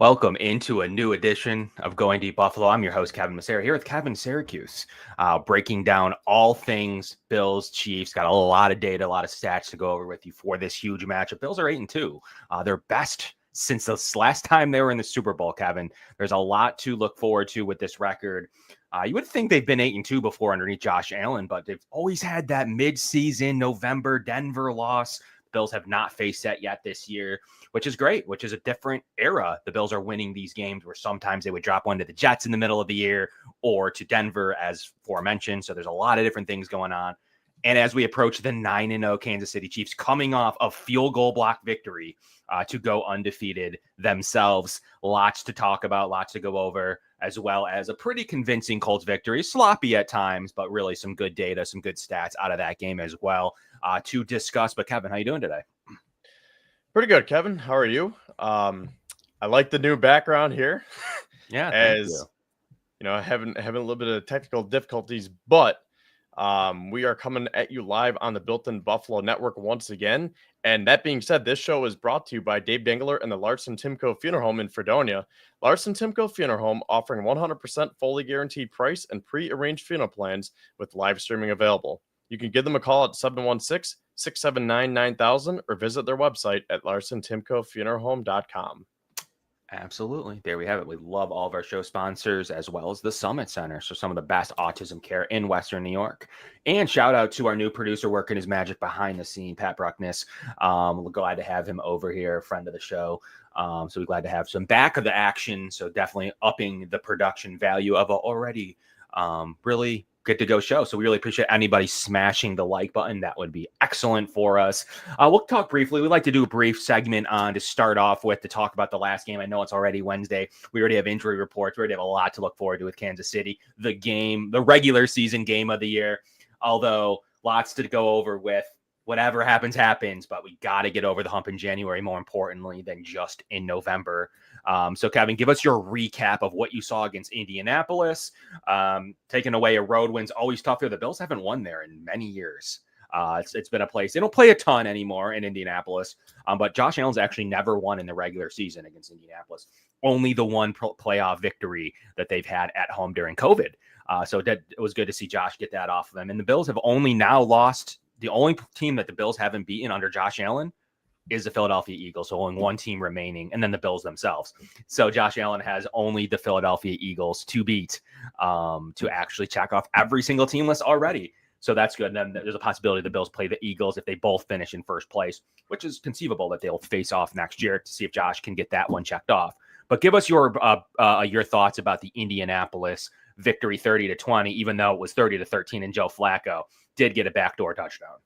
Welcome into a new edition of Going Deep Buffalo. I'm your host, Kevin Massare, here with Kevin Siracuse, breaking down all things Bills, Chiefs. Got a lot of data, a lot of stats to go over with you for this huge matchup. Bills are 8-2. They're best since the last time they were in the Super Bowl, Kevin. There's a lot to look forward to with this record. You would think they've been 8-2 before underneath Josh Allen, but they've always had that mid-season November Denver loss. Bills have not faced that yet this year, which is great, which is a different era. The Bills are winning these games where sometimes they would drop one to the Jets in the middle of the year or to Denver, as aforementioned. So there's a lot of different things going on. And as we approach the 9-0 Kansas City Chiefs coming off a field goal block victory to go undefeated themselves, lots to talk about, lots to go over, as well as a pretty convincing Colts victory, sloppy at times, but really some good data, some good stats out of that game as well to discuss. But Kevin, how you doing today? Pretty good, Kevin. How are you? I like the new background here. Yeah, thank you. You know, having a little bit of technical difficulties, but we are coming at you live on the Built-in Buffalo Network once again. And that being said, this show is brought to you by Dave Dengler and the Larson-Timko Funeral Home in Fredonia. Larson-Timko Funeral Home offering 100% fully guaranteed price and pre-arranged funeral plans with live streaming available. You can give them a call at 716-679-9000 or visit their website at larsontimkofuneralhome.com. Absolutely. There we have it. We love all of our show sponsors as well as the Summit Center. So some of the best autism care in Western New York. And shout out to our new producer working his magic behind the scene, Pat Bruckness. We're glad to have him over here, friend of the show. So we're glad to have some back of the action. So definitely upping the production value of a already really good to go show. So we really appreciate anybody smashing the like button. That would be excellent for us. We'll talk briefly. We'd like to do a brief segment on to start off with to talk about the last game. I know it's already Wednesday. We already have injury reports. We already have a lot to look forward to with Kansas City. The game, the regular season game of the year, although lots to go over with. Whatever happens, but we got to get over the hump in January, more importantly than just in November. So, Kevin, give us your recap of what you saw against Indianapolis. Taking away a road win's always tough there. The Bills haven't won there in many years. It's been a place. They don't play a ton anymore in Indianapolis, but Josh Allen's actually never won in the regular season against Indianapolis. Only the one playoff victory that they've had at home during COVID. So it was good to see Josh get that off of them. And the Bills have only now lost. The only team that the Bills haven't beaten under Josh Allen is the Philadelphia Eagles. So only one team remaining, and then the Bills themselves. So Josh Allen has only the Philadelphia Eagles to beat to actually check off every single team list already. So that's good. And then there's a possibility the Bills play the Eagles if they both finish in first place, which is conceivable that they'll face off next year to see if Josh can get that one checked off. But give us your thoughts about the Indianapolis victory 30-20, even though it was 30-13 and Joe Flacco did get a backdoor touchdown.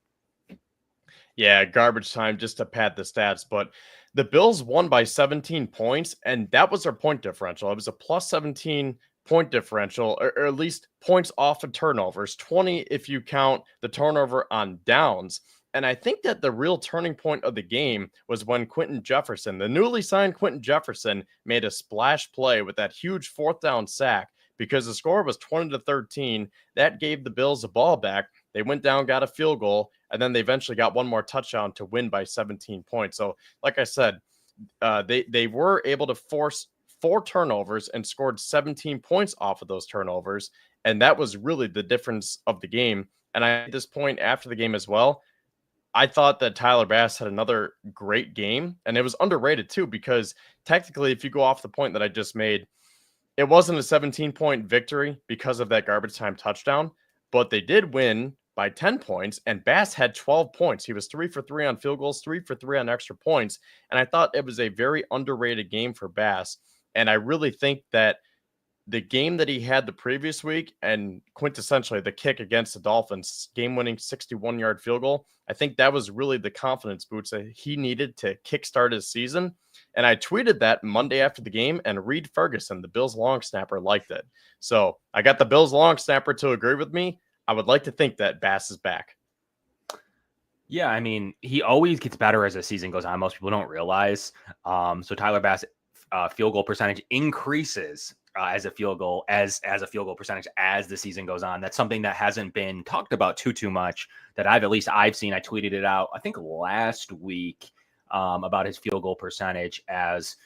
Yeah, garbage time just to pad the stats, but the Bills won by 17 points, and that was their point differential. It was a plus 17 point differential, or at least points off of turnovers, 20 if you count the turnover on downs. And I think that the real turning point of the game was when Quentin Jefferson, the newly signed Quentin Jefferson, made a splash play with that huge fourth down sack because the score was 20-13. That gave the Bills the ball back. They went down, got a field goal, and then they eventually got one more touchdown to win by 17 points. So, like I said, they were able to force 4 turnovers and scored 17 points off of those turnovers, and that was really the difference of the game. And at this point after the game as well, I thought that Tyler Bass had another great game, and it was underrated too, because technically, if you go off the point that I just made, it wasn't a 17-point victory because of that garbage time touchdown, but they did win by 10 points, and Bass had 12 points. He was 3 for 3 on field goals, 3 for 3 on extra points, and I thought it was a very underrated game for Bass, and I really think that the game that he had the previous week and quintessentially the kick against the Dolphins, game-winning 61-yard field goal, I think that was really the confidence boost that he needed to kickstart his season. And I tweeted that Monday after the game, and Reed Ferguson, the Bills long snapper, liked it. So I got the Bills long snapper to agree with me. I would like to think that Bass is back. Yeah, I mean, he always gets better as the season goes on. Most people don't realize. So Tyler Bass field goal percentage increases as a field goal percentage as the season goes on. That's something that hasn't been talked about too much that I've seen. I tweeted it out, I think last week, about his field goal percentage as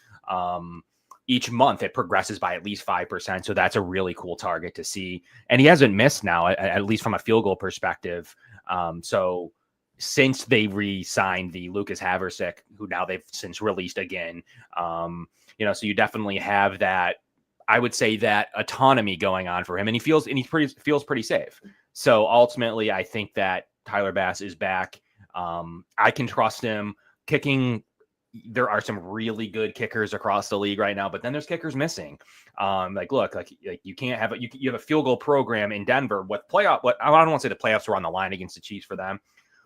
each month it progresses by at least 5%. So that's a really cool target to see. And he hasn't missed now, at least from a field goal perspective. So since they re-signed the Lucas Haversick, who now they've since released again, so you definitely have that, I would say, that autonomy going on for him, and he feels pretty safe. So ultimately, I think that Tyler Bass is back. I can trust him kicking. There are some really good kickers across the league right now, but then there's kickers missing. Look, you can't have you have a field goal program in Denver with playoff. What I don't want to say the playoffs were on the line against the Chiefs for them.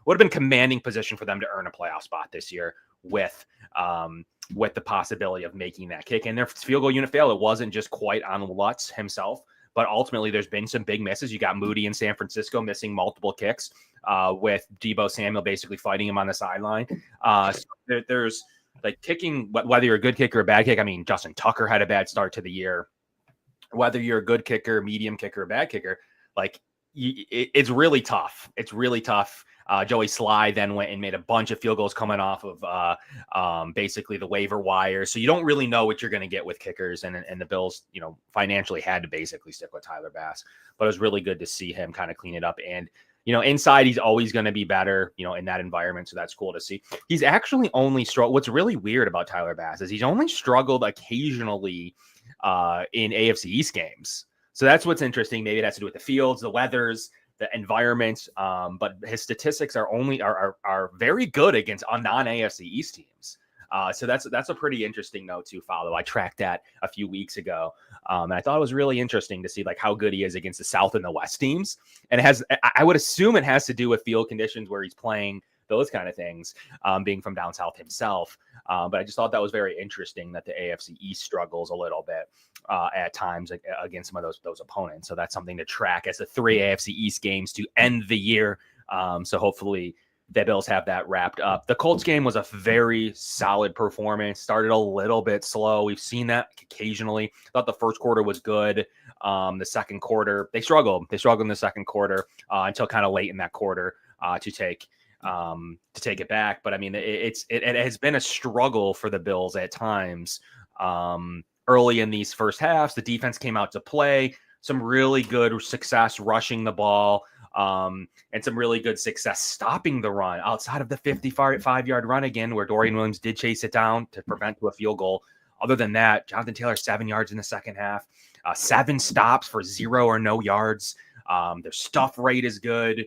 Would have been commanding position for them to earn a playoff spot this year with the possibility of making that kick. And their field goal unit failed. It wasn't just quite on Lutz himself, but ultimately there's been some big misses. You got Moody in San Francisco missing multiple kicks with Deebo Samuel basically fighting him on the sideline. So there's like kicking, whether you're a good kicker or a bad kick. I mean, Justin Tucker had a bad start to the year. Whether you're a good kicker, medium kicker, or bad kicker, it's really tough. It's really tough. Joey Sly then went and made a bunch of field goals coming off of basically the waiver wire. So you don't really know what you're going to get with kickers. And the Bills, financially had to basically stick with Tyler Bass. But it was really good to see him kind of clean it up. And, inside he's always going to be better, in that environment. So that's cool to see. He's actually only struggled. What's really weird about Tyler Bass is he's only struggled occasionally in AFC East games. So that's what's interesting. Maybe it has to do with the fields, the weathers, the environment, but his statistics are very good against non-AFC East teams. So that's a pretty interesting note to follow. I tracked that a few weeks ago, and I thought it was really interesting to see how good he is against the South and the West teams. And I would assume it has to do with field conditions where he's playing, those kind of things, being from down south himself. But I just thought that was very interesting that the AFC East struggles a little bit at times against some of those opponents. So that's something to track as the 3 AFC East games to end the year. So hopefully the Bills have that wrapped up. The Colts game was a very solid performance. Started a little bit slow. We've seen that occasionally. Thought the first quarter was good. The second quarter, they struggled. They struggled in the second quarter until kind of late in that quarter to take it back. But I mean, it has been a struggle for the Bills at times. Early in these first halves, the defense came out to play. Some really good success rushing the ball, and some really good success stopping the run outside of the 55-yard run again, where Dorian Williams did chase it down to prevent a field goal. Other than that, Jonathan Taylor 7 yards in the second half, 7 stops for 0 or no yards. Their stuff rate is good.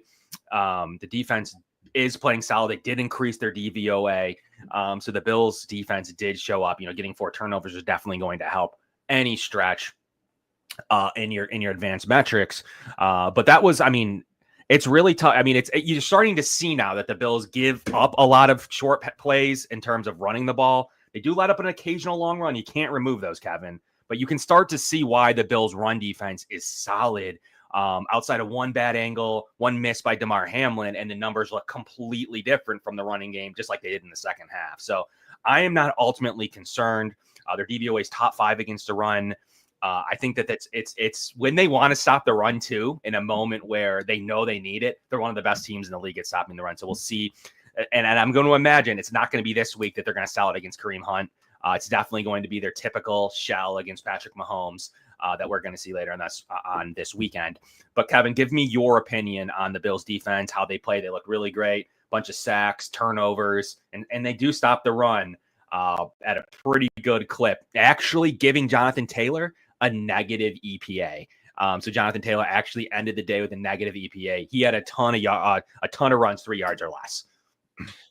The defense is playing solid. They did increase their DVOA. So the Bills defense did show up. Getting 4 turnovers is definitely going to help any stretch in your advanced metrics. But that was, it's really tough. You're starting to see now that the Bills give up a lot of short plays in terms of running the ball. They do let up an occasional long run. You can't remove those, Kevin, but you can start to see why the Bills run defense is solid. Outside of one bad angle, one miss by DeMar Hamlin, and the numbers look completely different from the running game, just like they did in the second half. So I am not ultimately concerned. Their DVOA is top 5 against the run. I think that it's when they want to stop the run too, in a moment where they know they need it. They're one of the best teams in the league at stopping the run. So we'll see. And I'm going to imagine it's not going to be this week that they're going to sell it against Kareem Hunt. It's definitely going to be their typical shell against Patrick Mahomes that we're going to see later, and that's on this weekend. But Kevin, give me your opinion on the Bills defense, how they play. They look really great. Bunch of sacks, turnovers, and they do stop the run at a pretty good clip, actually giving Jonathan Taylor a negative EPA. So Jonathan Taylor actually ended the day with a negative EPA. He had a ton of runs 3 yards or less.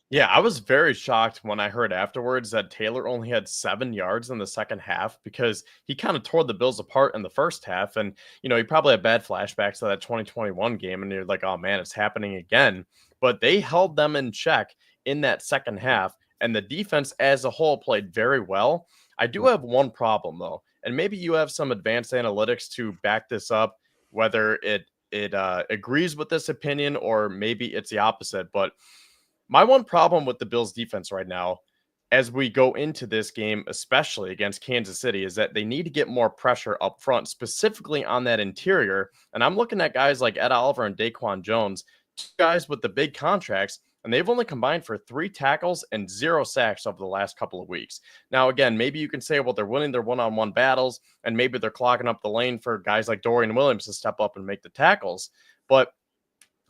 Yeah, I was very shocked when I heard afterwards that Taylor only had 7 yards in the second half, because he kind of tore the Bills apart in the first half. And, he probably had bad flashbacks to that 2021 game, and you're like, oh man, it's happening again. But they held them in check in that second half, and the defense as a whole played very well. I do have one problem though, and maybe you have some advanced analytics to back this up, whether it agrees with this opinion or maybe it's the opposite. But my one problem with the Bills defense right now, as we go into this game, especially against Kansas City, is that they need to get more pressure up front, specifically on that interior. And I'm looking at guys like Ed Oliver and Daquan Jones, 2 guys with the big contracts, and they've only combined for 3 tackles and 0 sacks over the last couple of weeks. Now, again, maybe you can say, well, they're winning their one-on-one battles, and maybe they're clogging up the lane for guys like Dorian Williams to step up and make the tackles. But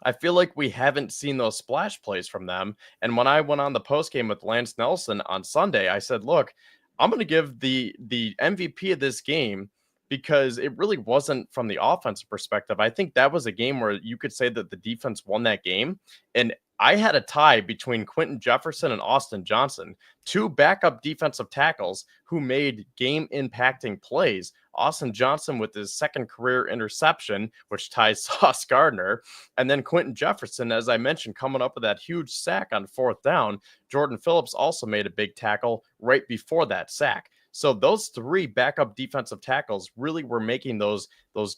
I feel like we haven't seen those splash plays from them. And when I went on the post game with Lance Nelson on Sunday, I said, look, I'm going to give the MVP of this game because it really wasn't from the offensive perspective. I think that was a game where you could say that the defense won that game. And I had a tie between Quentin Jefferson and Austin Johnson, 2 backup defensive tackles who made game-impacting plays. Austin Johnson with his 2nd career interception, which ties Sauce Gardner, and then Quentin Jefferson, as I mentioned, coming up with that huge sack on 4th down. Jordan Phillips also made a big tackle right before that sack. So those 3 backup defensive tackles really were making those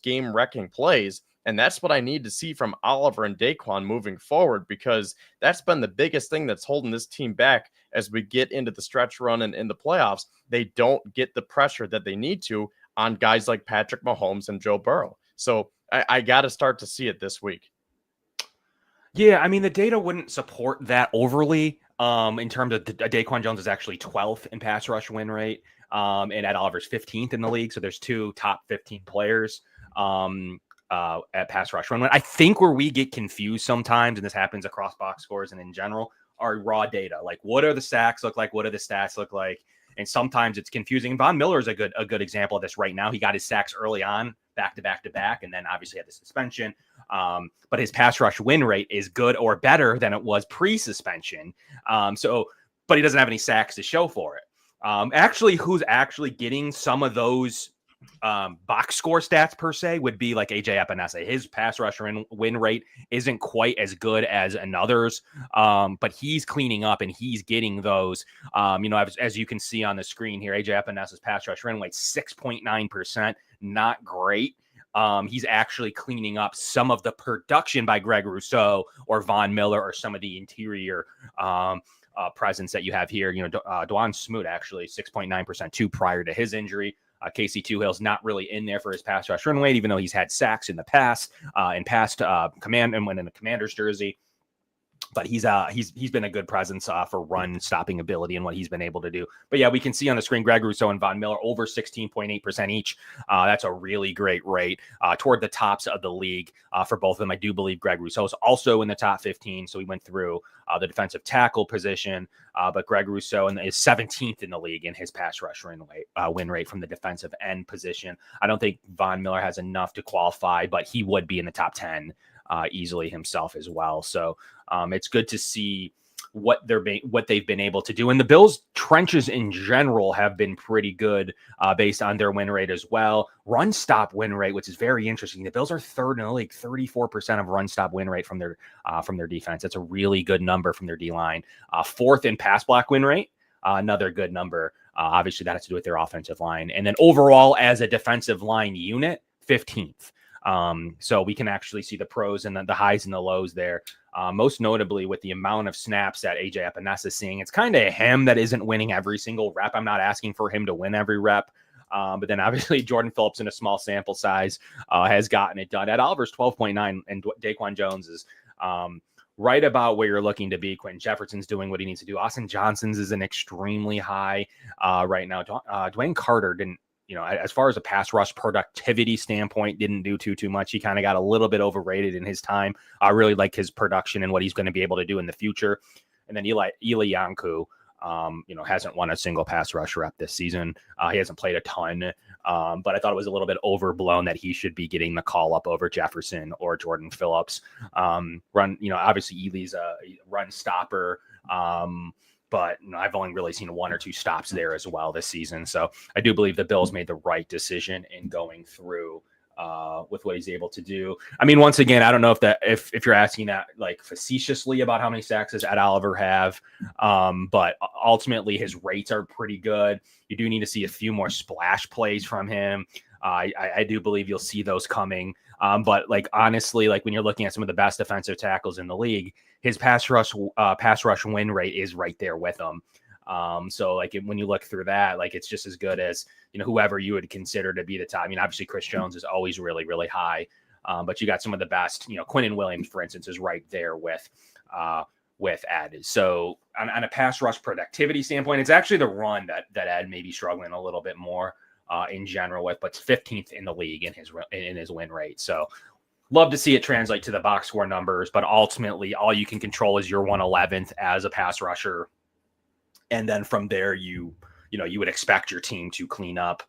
game-wrecking plays. And that's what I need to see from Oliver and Daquan moving forward, because that's been the biggest thing that's holding this team back as we get into the stretch run and in the playoffs. They don't get the pressure that they need to on guys like Patrick Mahomes and Joe Burrow. So I got to start to see it this week. Yeah, I mean, the data wouldn't support that overly in terms of Daquan Jones is actually 12th in pass rush win rate, and Ed Oliver's 15th in the league. So there's 2 top 15 players at pass rush win rate. I think where we get confused sometimes, and this happens across box scores and in general, are raw data. Like, what are the sacks look like? What do the stats look like? And sometimes it's confusing. Von Miller is a good example of this right now. He got his sacks early on, back to back, and then obviously had the suspension. But his pass rush win rate is good or better than it was pre-suspension. But he doesn't have any sacks to show for it. Actually, who's actually getting some of those box score stats per se would be like AJ Epinesa. His pass rusher win rate isn't quite as good as another's, but he's cleaning up and he's getting those. As you can see on the screen here, AJ Epinesa's pass rush win rate 6.9%, not great. He's actually cleaning up some of the production by Greg Rousseau or Von Miller or some of the interior presence that you have here. Dwan Smoot actually 6.9% too prior to his injury. Casey Tuhill's not really in there for his pass rush run rate, even though he's had sacks in the past, command and when in the Commander's jersey. But he's been a good presence for run stopping ability and what he's been able to do. But yeah, we can see on the screen Greg Rousseau and Von Miller over 16.8% each. That's a really great rate toward the tops of the league for both of them. I do believe Greg Rousseau is also in the top 15. So we went through the defensive tackle position, but Greg Rousseau is 17th in the league in his pass rush win rate from the defensive end position. I don't think Von Miller has enough to qualify, but he would be in the top 10 easily himself as well. So it's good to see what they've been able to do. And the Bills' trenches in general have been pretty good based on their win rate as well. Run stop win rate, which is very interesting. The Bills are 3rd in the league, 34% of run stop win rate from their defense. That's a really good number from their D-line. 4th in pass block win rate, another good number. Obviously, that has to do with their offensive line. And then overall, as a defensive line unit, 15th. So we can actually see the pros and the highs and the lows there. Most notably with the amount of snaps that AJ Epinesa is seeing. It's kind of him that isn't winning every single rep. I'm not asking for him to win every rep. But then obviously Jordan Phillips in a small sample size has gotten it done. Ed Oliver's 12.9 and Daquan Jones is right about where you're looking to be. Quentin Jefferson's doing what he needs to do. Austin Johnson's is an extremely high right now. Dwayne Carter didn't, as far as a pass rush productivity standpoint, didn't do too much. He kind of got a little bit overrated in his time. I really like his production and what he's going to be able to do in the future. And then Eli Yanku, hasn't won a single pass rush rep this season. He hasn't played a ton, but I thought it was a little bit overblown that he should be getting the call up over Jefferson or Jordan Phillips. Obviously Eli's a run stopper. But I've only really seen 1 or 2 stops there as well this season. So I do believe the Bills made the right decision in going through with what he's able to do. I mean, once again, I don't know if you're asking that like facetiously about how many sacks does Ed Oliver have, but ultimately his rates are pretty good. You do need to see a few more splash plays from him. I do believe you'll see those coming. But like honestly, like when you're looking at some of the best defensive tackles in the league, his pass rush win rate is right there with him. So like when you look through that, like it's just as good as whoever you would consider to be the top. I mean, obviously Chris Jones is always really, really high, but you got some of the best. Quinnen Williams, for instance, is right there with with Ed. So on a pass rush productivity standpoint, it's actually the run that Ed may be struggling a little bit more in general with, but 15th in the league in his win rate. So love to see it translate to the box score numbers, but ultimately all you can control is your 111th as a pass rusher. And then from there, you would expect your team to clean up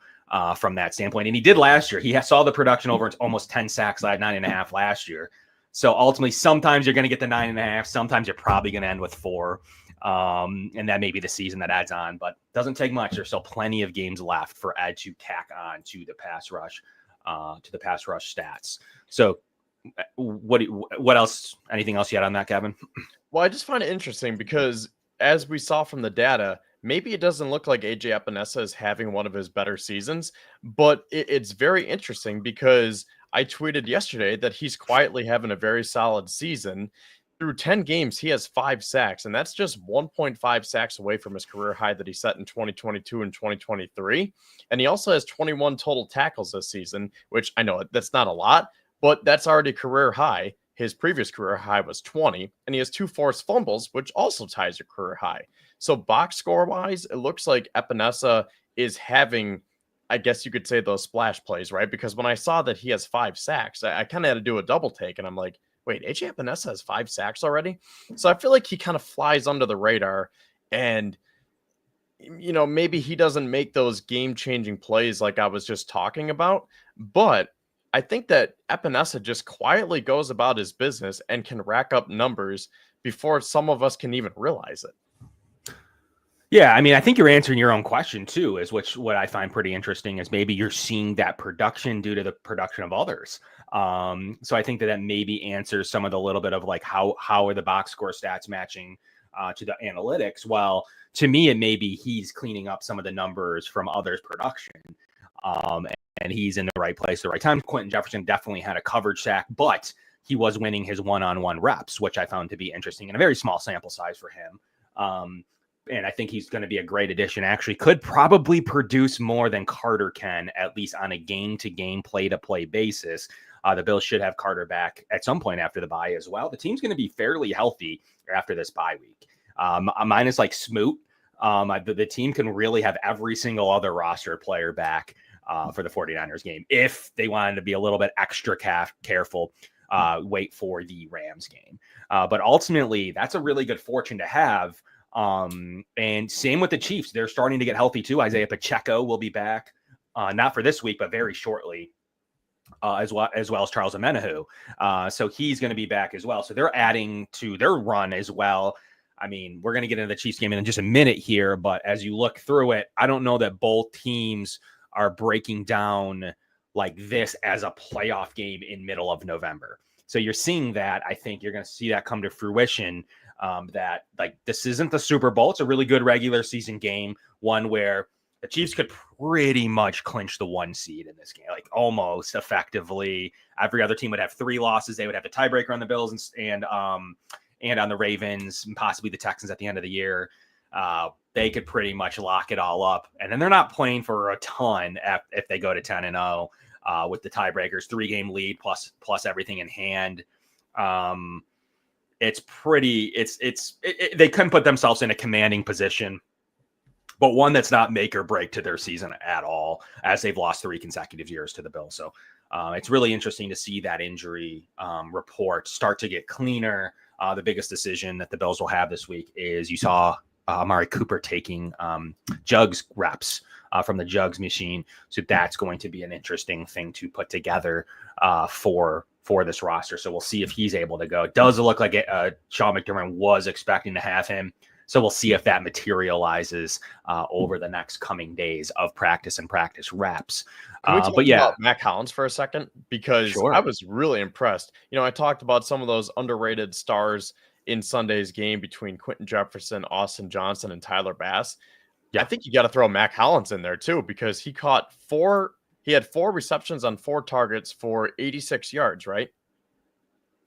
from that standpoint. And he did last year. He saw the production over almost 10 sacks, 9.5 last year. So ultimately, sometimes you're going to get the 9.5. Sometimes you're probably going to end with 4. And that may be the season that adds on, but doesn't take much. There's still plenty of games left for Ed to tack on to the pass rush stats. So what else? Anything else yet on that, Kevin? Well, I just find it interesting because as we saw from the data, maybe it doesn't look like AJ Epinesa is having one of his better seasons, but it's very interesting because I tweeted yesterday that he's quietly having a very solid season. Through 10 games, he has 5 sacks, and that's just 1.5 sacks away from his career high that he set in 2022 and 2023. And he also has 21 total tackles this season, which I know that's not a lot, but that's already career high. His previous career high was 20, and he has 2 forced fumbles, which also ties a career high. So box score wise, it looks like Epinesa is having, I guess you could say, those splash plays, right? Because when I saw that he has 5 sacks, I kind of had to do a double take, and I'm like, wait, AJ Epinesa has 5 sacks already? So I feel like he kind of flies under the radar, and maybe he doesn't make those game-changing plays like I was just talking about, but I think that Epinesa just quietly goes about his business and can rack up numbers before some of us can even realize it. Yeah, I mean, I think you're answering your own question too, what I find pretty interesting is maybe you're seeing that production due to the production of others. So I think that maybe answers some of the little bit of like how are the box score stats matching to the analytics? Well, to me, it may be he's cleaning up some of the numbers from others' production. And he's in the right place at the right time. Quentin Jefferson definitely had a coverage sack, but he was winning his one-on-one reps, which I found to be interesting in a very small sample size for him. And I think he's going to be a great addition. Actually, could probably produce more than Carter can, at least on a game-to-game, play-to-play basis. The Bills should have Carter back at some point after the bye as well. The team's going to be fairly healthy after this bye week. Minus like Smoot. The team can really have every single other roster player back for the 49ers game. If they wanted to be a little bit extra careful, wait for the Rams game. But ultimately, that's a really good fortune to have. And same with the Chiefs. They're starting to get healthy too. Isaiah Pacheco will be back, not for this week, but very shortly, as well as Charles Omenihu. So he's going to be back as well. So they're adding to their run as well. I mean, we're going to get into the Chiefs game in just a minute here, but as you look through it, I don't know that both teams are breaking down like this as a playoff game in middle of November. So you're seeing that. I think you're going to see that come to fruition. That like this isn't the Super Bowl. It's a really good regular season game, one where the Chiefs could pretty much clinch the 1 seed in this game, like almost effectively. Every other team would have 3 losses. They would have the tiebreaker on the Bills and on the Ravens and possibly the Texans at the end of the year. They could pretty much lock it all up, and then they're not playing for a ton if they go to 10-0 with the tiebreakers, 3-game lead plus everything in hand. It's pretty. They couldn't put themselves in a commanding position, but one that's not make or break to their season at all, as they've lost 3 consecutive years to the Bills. So it's really interesting to see that injury report start to get cleaner. The biggest decision that the Bills will have this week is you saw Amari Cooper taking jugs reps from the jugs machine. So that's going to be an interesting thing to put together for this roster. So we'll see if he's able to go. It does look like Sean McDermott was expecting to have him. So we'll see if that materializes over the next coming days of practice and practice reps. Can we talk But yeah, about Mac Hollins for a second? Because Sure. I was really impressed. I talked about some of those underrated stars in Sunday's game between Quentin Jefferson, Austin Johnson, and Tyler Bass. Yeah. I think you got to throw Mac Hollins in there too, because he had 4 receptions on 4 targets for 86 yards, right?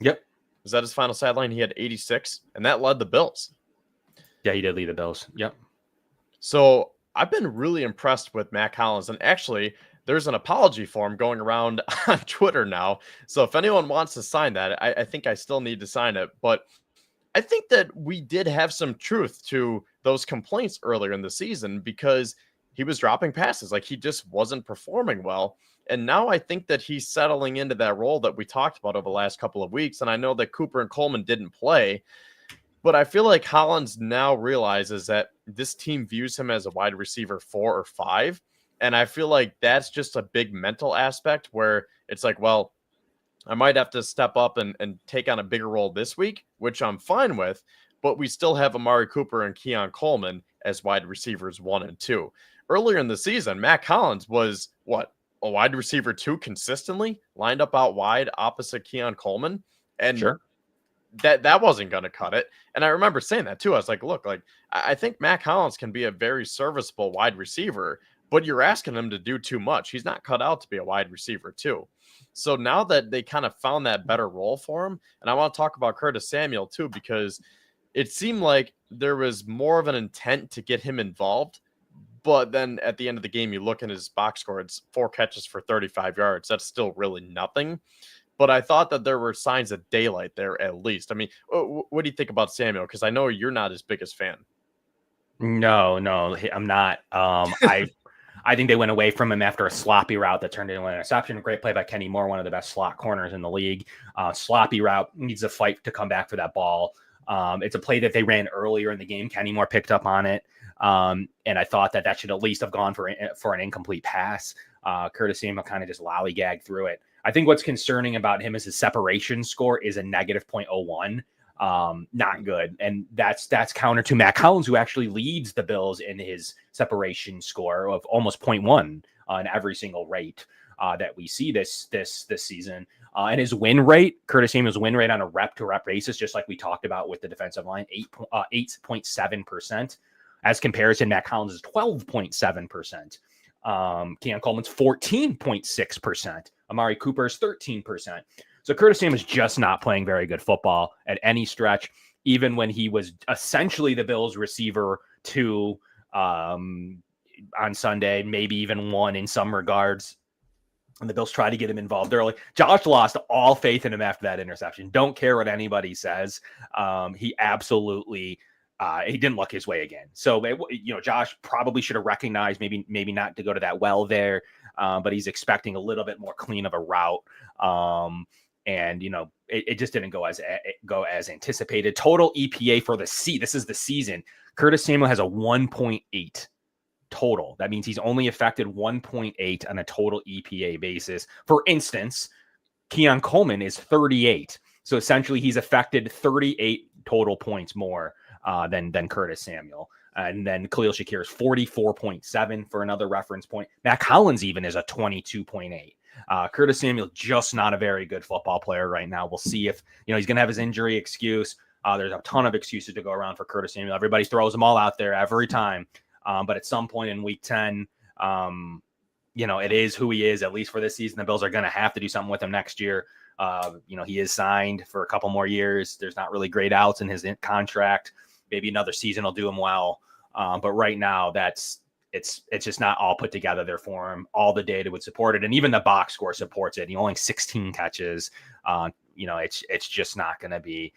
Yep. Was that his final stat line? He had 86, and that led the Bills. Yeah, he did lead the Bills. Yep. So I've been really impressed with Mac Hollins, and actually there's an apology form going around on Twitter now. So if anyone wants to sign that, I think I still need to sign it. But I think that we did have some truth to those complaints earlier in the season because he was dropping passes. Like he just wasn't performing well. And now I think that he's settling into that role that we talked about over the last couple of weeks. And I know that Cooper and Coleman didn't play, but I feel like Hollins now realizes that this team views him as a wide receiver 4 or 5. And I feel like that's just a big mental aspect where it's like, well, I might have to step up and take on a bigger role this week, which I'm fine with, but we still have Amari Cooper and Keon Coleman as wide receivers 1 and 2. Earlier in the season, Matt Collins was a wide receiver 2 consistently lined up out wide opposite Keon Coleman. And Sure. that wasn't going to cut it. And I remember saying that too. I was like, look, like I think Matt Collins can be a very serviceable wide receiver, but you're asking him to do too much. He's not cut out to be a wide receiver 2. So now that they kind of found that better role for him, and I want to talk about Curtis Samuel too, because it seemed like there was more of an intent to get him involved. But then at the end of the game, you look in his box score, it's 4 catches for 35 yards. That's still really nothing. But I thought that there were signs of daylight there at least. I mean, what do you think about Samuel? Because I know you're not his biggest fan. No, I'm not. I think they went away from him after a sloppy route that turned into an interception. Great play by Kenny Moore, one of the best slot corners in the league. Sloppy route, needs a fight to come back for that ball. It's a play that they ran earlier in the game. Kenny Moore picked up on it. And I thought that should at least have gone for an incomplete pass. Curtis Samuel kind of just lollygagged through it. I think what's concerning about him is his separation score is a negative 0.01. Not good. And that's counter to Matt Collins, who actually leads the Bills in his separation score of almost 0.1 on every single rate that we see this season. And his win rate, Curtis Samuel's win rate on a rep-to-rep basis, just like we talked about with the defensive line, 8.7%. As comparison, Matt Collins is 12.7%. Keon Coleman's 14.6%. Amari Cooper's 13%. So Curtis Samuel's just not playing very good football at any stretch, even when he was essentially the Bills' receiver 2 on Sunday, maybe even 1 in some regards. And the Bills tried to get him involved early. Josh lost all faith in him after that interception. Don't care what anybody says. He absolutely he didn't look his way again. So, Josh probably should have recognized maybe not to go to that well there, but he's expecting a little bit more clean of a route. And it just didn't go as anticipated. Total EPA for this is the season. Curtis Samuel has a 1.8 total. That means he's only affected 1.8 on a total EPA basis. For instance, Keon Coleman is 38. So essentially he's affected 38 total points more than Curtis Samuel. And then Khalil Shakir is 44.7 for another reference point. Matt Collins even is a 22.8. Curtis Samuel, just not a very good football player right now. We'll see if, he's going to have his injury excuse. There's a ton of excuses to go around for Curtis Samuel. Everybody throws them all out there every time. But at some point in week 10, it is who he is, at least for this season. The Bills are going to have to do something with him next year. He is signed for a couple more years. There's not really great outs in his contract. Maybe another season will do him well. But right now, it's just not all put together there for him. All the data would support it. And even the box score supports it. He only 16 catches. It's just not going to be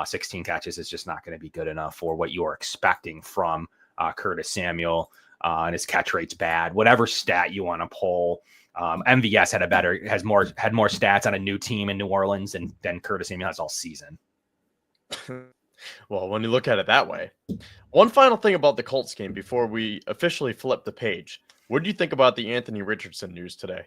16 catches. It's just not going to be good enough for what you are expecting from Curtis Samuel. And his catch rate's bad. Whatever stat you want to pull. MVS had more stats on a new team in New Orleans than Curtis Samuel has all season. Well, when you look at it that way. One final thing about the Colts game before we officially flip the page. What do you think about the Anthony Richardson news today?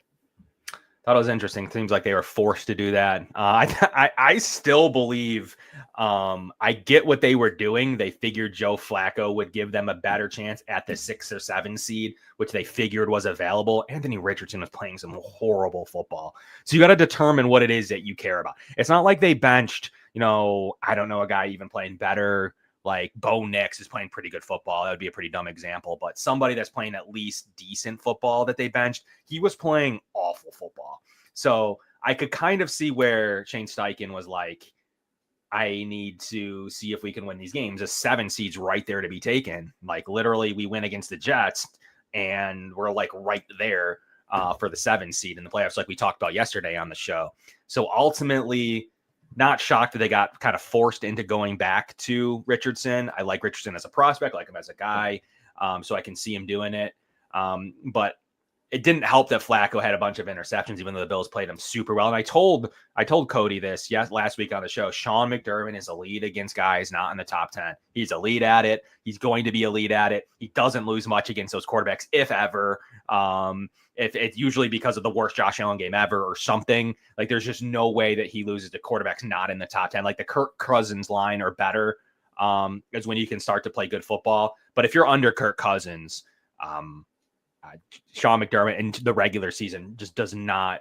Thought it was interesting. Seems like they were forced to do that. I still believe I get what they were doing. They figured Joe Flacco would give them a better chance at the 6 or 7 seed, which they figured was available. Anthony Richardson was playing some horrible football. So you got to determine what it is that you care about. It's not like they benched, I don't know, a guy even playing better. Like Bo Nix is playing pretty good football. That would be a pretty dumb example, but somebody that's playing at least decent football that they benched, he was playing awful football. So I could kind of see where Shane Steichen was like, I need to see if we can win these games. A 7 seed's right there to be taken. Like literally we win against the Jets and we're like right there for the 7 seed in the playoffs, like we talked about yesterday on the show. So ultimately, Not shocked that they got kind of forced into going back to Richardson. I like Richardson as a prospect, like him as a guy, so I can see him doing it. But it didn't help that Flacco had a bunch of interceptions, even though the Bills played him super well. And I told Cody this last week on the show. Sean McDermott is elite against guys not in the top 10. He's elite at it. He's going to be elite at it. He doesn't lose much against those quarterbacks, if ever. If it's usually because of the worst Josh Allen game ever or something. Like, there's just no way that he loses to quarterbacks not in the top 10. Like the Kirk Cousins line or better is when you can start to play good football. But if you're under Kirk Cousins, Sean McDermott in the regular season just does not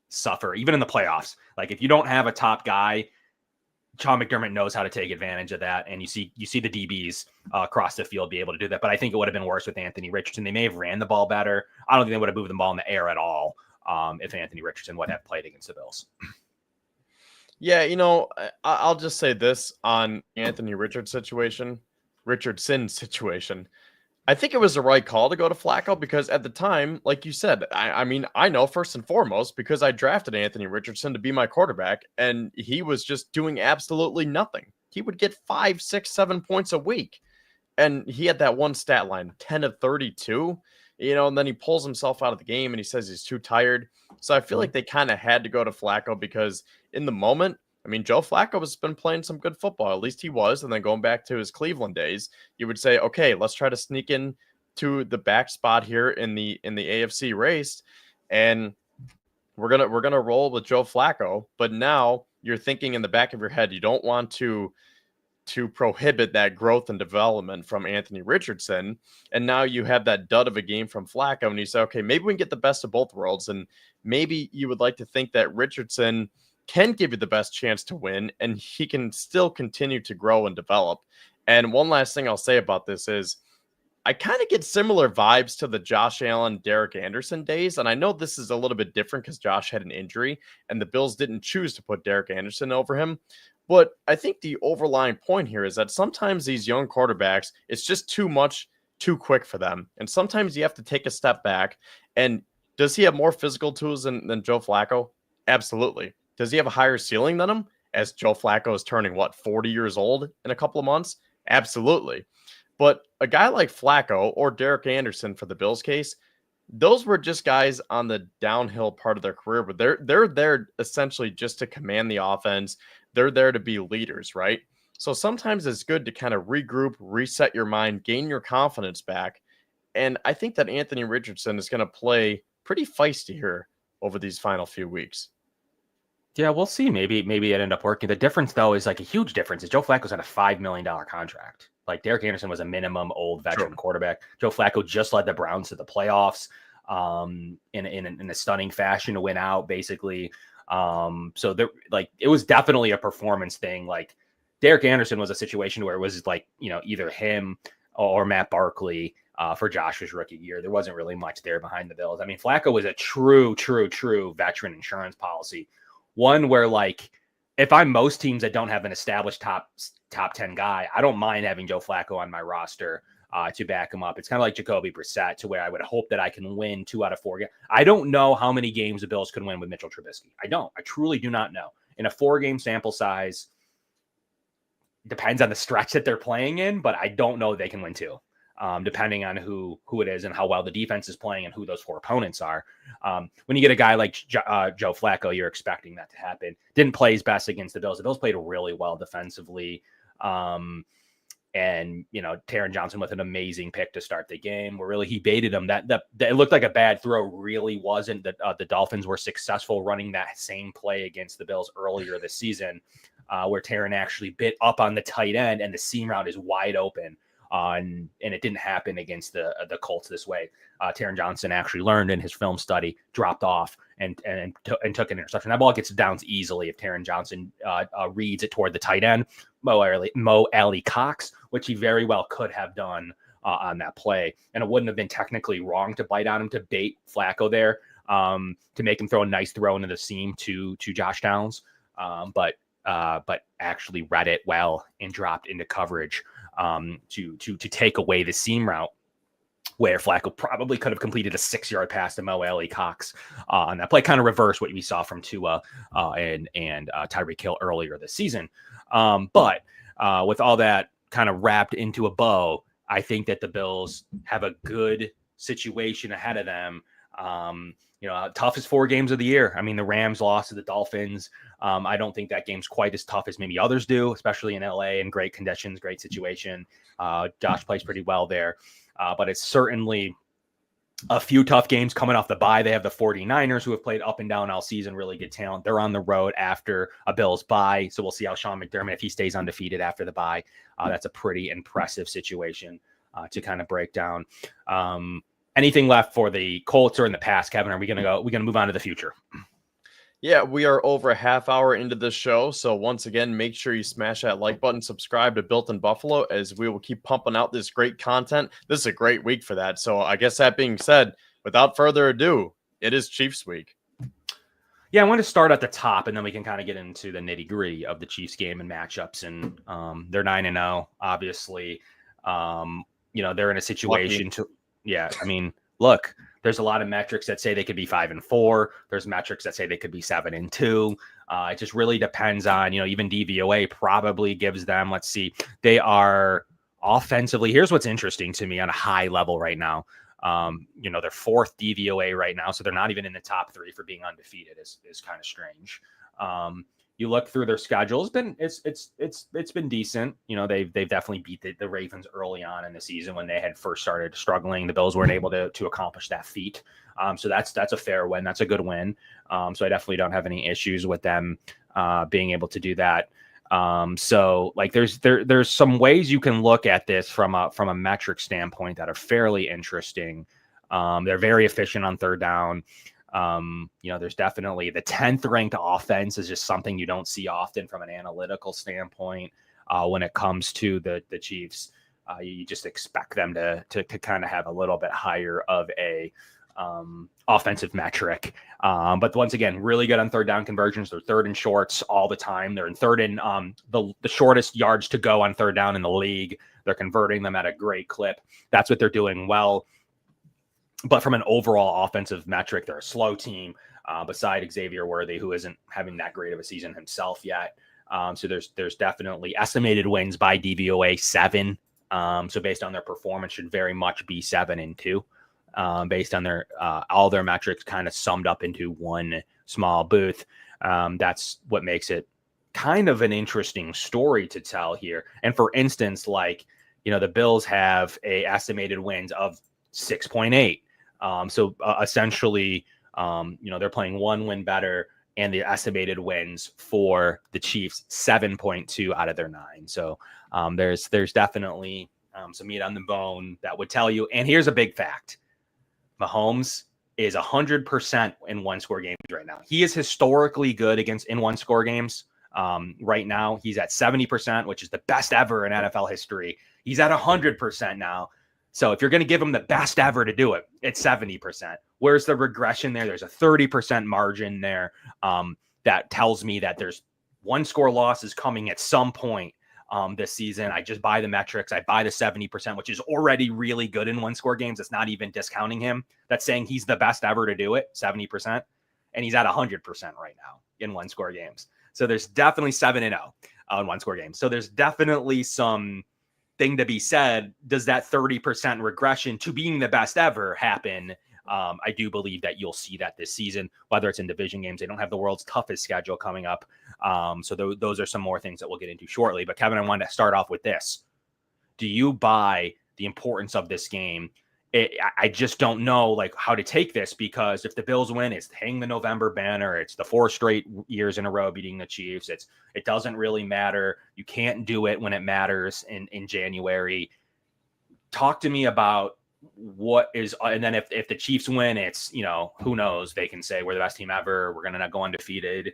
suffer, even in the playoffs. Like, if you don't have a top guy, Sean McDermott knows how to take advantage of that. And you see the DBs across the field be able to do that. But I think it would have been worse with Anthony Richardson. They may have ran the ball better. I don't think they would have moved the ball in the air at all if Anthony Richardson would have played against the Bills. Yeah, I'll just say this on Anthony Richardson's situation. I think it was the right call to go to Flacco because at the time, like you said, I know first and foremost because I drafted Anthony Richardson to be my quarterback, and he was just doing absolutely nothing. He would get 5, 6, 7 points a week, and he had that one stat line, 10 of 32, and then he pulls himself out of the game and he says he's too tired. So I feel like they kind of had to go to Flacco because in the moment, Joe Flacco has been playing some good football. At least he was. And then going back to his Cleveland days, you would say, okay, let's try to sneak in to the back spot here in the AFC race. And we're gonna roll with Joe Flacco. But now you're thinking in the back of your head, you don't want to prohibit that growth and development from Anthony Richardson. And now you have that dud of a game from Flacco. And you say, okay, maybe we can get the best of both worlds. And maybe you would like to think that Richardson can give you the best chance to win, and he can still continue to grow and develop. And one last thing I'll say about this is I kind of get similar vibes to the Josh Allen, Derek Anderson days. And I know this is a little bit different because Josh had an injury and the Bills didn't choose to put Derek Anderson over him. But I think the overlying point here is that sometimes these young quarterbacks, it's just too much, too quick for them. And sometimes you have to take a step back. And does he have more physical tools than Joe Flacco? Absolutely. Does he have a higher ceiling than him as Joe Flacco is turning, 40 years old in a couple of months? Absolutely. But a guy like Flacco or Derek Anderson for the Bills case, those were just guys on the downhill part of their career, but they're there essentially just to command the offense. They're there to be leaders, right? So sometimes it's good to kind of regroup, reset your mind, gain your confidence back. And I think that Anthony Richardson is going to play pretty feisty here over these final few weeks. Yeah, we'll see. Maybe it ended up working. The difference, though, is like a huge difference. Is Joe Flacco's on a $5 million contract. Like Derek Anderson was a minimum old veteran quarterback. Joe Flacco just led the Browns to the playoffs in a stunning fashion to win out, basically. So there, like, it was definitely a performance thing. Like Derek Anderson was a situation where it was like, either him or Matt Barkley for Josh's rookie year. There wasn't really much there behind the Bills. Flacco was a true veteran insurance policy. One where, like, if I'm most teams that don't have an established top 10 guy, I don't mind having Joe Flacco on my roster to back him up. It's kind of like Jacoby Brissett, to where I would hope that I can win 2 out of 4 games. I don't know how many games the Bills could win with Mitchell Trubisky. I truly do not know. In a 4-game sample size, depends on the stretch that they're playing in, but I don't know they can win 2. Depending on who it is and how well the defense is playing and who those 4 opponents are. When you get a guy like Joe Flacco, you're expecting that to happen. Didn't play his best against the Bills. The Bills played really well defensively. And, Taron Johnson with an amazing pick to start the game where really he baited him. That it looked like a bad throw, really wasn't. The Dolphins were successful running that same play against the Bills earlier this season where Taron actually bit up on the tight end and the seam route is wide open. And it didn't happen against the Colts this way. Taron Johnson actually learned in his film study, dropped off, and took an interception. That ball gets downs easily if Taron Johnson reads it toward the tight end, Mo Alley Cox, which he very well could have done on that play. And it wouldn't have been technically wrong to bite on him, to bait Flacco there, to make him throw a nice throw into the seam to Josh Downs. But actually read it well and dropped into coverage to take away the seam route. where Flacco probably could have completed a 6-yard pass to Mo Alley Cox on that play, kind of reverse what we saw from Tua and Tyreek Hill earlier this season. But with all that kind of wrapped into a bow, I think that the Bills have a good situation ahead of them. Toughest 4 games of the year. I mean, the Rams lost to the Dolphins. I don't think that game's quite as tough as maybe others do, especially in LA in great conditions, great situation. Josh plays pretty well there. But it's certainly a few tough games coming off the bye. They have the 49ers, who have played up and down all season, really good talent. They're on the road after a Bills bye. So we'll see how Sean McDermott, if he stays undefeated after the bye, that's a pretty impressive situation to kind of break down. Anything left for the Colts or in the past, Kevin? Are we going to move on to the future? Yeah, we are over a half hour into the show. So once again, make sure you smash that like button, subscribe to Built in Buffalo, as we will keep pumping out this great content. This is a great week for that. So I guess that being said, without further ado, it is Chiefs week. Yeah, I want to start at the top, and then we can kind of get into the nitty-gritty of the Chiefs game and matchups. And they're 9-0, obviously. They're in a situation look, there's a lot of metrics that say they could be 5-4. There's metrics that say they could be 7-2. It just really depends on, even DVOA probably gives them, let's see, they are offensively. Here's what's interesting to me on a high level right now. They're 4th DVOA right now, so they're not even in the top 3 for being undefeated. Is kind of strange. You look through their schedule, it's been decent. They've definitely beat the Ravens early on in the season when they had first started struggling. The Bills weren't able to accomplish that feat. So that's a fair win. That's a good win. So I definitely don't have any issues with them being able to do that. So like there's some ways you can look at this from a metric standpoint that are fairly interesting. They're very efficient on third down. There's definitely the 10th ranked offense is just something you don't see often from an analytical standpoint. When it comes to the Chiefs, you just expect them to kind of have a little bit higher of a offensive metric. But once again, really good on third down conversions. They're third and shorts all the time. They're in third and the shortest yards to go on third down in the league. They're converting them at a great clip. That's what they're doing well. But from an overall offensive metric, they're a slow team beside Xavier Worthy, who isn't having that great of a season himself yet. So there's definitely estimated wins by DVOA 7. So based on their performance, should very much be 7-2. Based on their all their metrics kind of summed up into one small booth. That's what makes it kind of an interesting story to tell here. And for instance, the Bills have a estimated wins of 6.8. So essentially, they're playing 1 win better, and the estimated wins for the Chiefs 7.2 out of their 9. So there's definitely some meat on the bone that would tell you. And here's a big fact: Mahomes is 100% in 1-score games right now. He is historically good in 1-score games. Right now, he's at 70%, which is the best ever in NFL history. He's at 100% now. So if you're going to give him the best ever to do it, it's 70%. Where's the regression there? There's a 30% margin there that tells me that there's 1-score losses coming at some point this season. I just buy the metrics. I buy the 70%, which is already really good in 1-score games. It's not even discounting him. That's saying he's the best ever to do it, 70%. And he's at 100% right now in 1-score games. So there's definitely 7-0 in 1-score games. So there's definitely some thing to be said. Does that 30% regression to being the best ever happen? I do believe that you'll see that this season, whether it's in division games. They don't have the world's toughest schedule coming up. So those are some more things that we'll get into shortly. But Kevin, I wanted to start off with this. Do you buy the importance of this game? I just don't know how to take this, because if the Bills win, it's hang the November banner. It's the 4 straight years in a row beating the Chiefs. It doesn't really matter. You can't do it when it matters in January. Talk to me about what is, and then if the Chiefs win, it's, who knows, they can say we're the best team ever. We're going to go undefeated.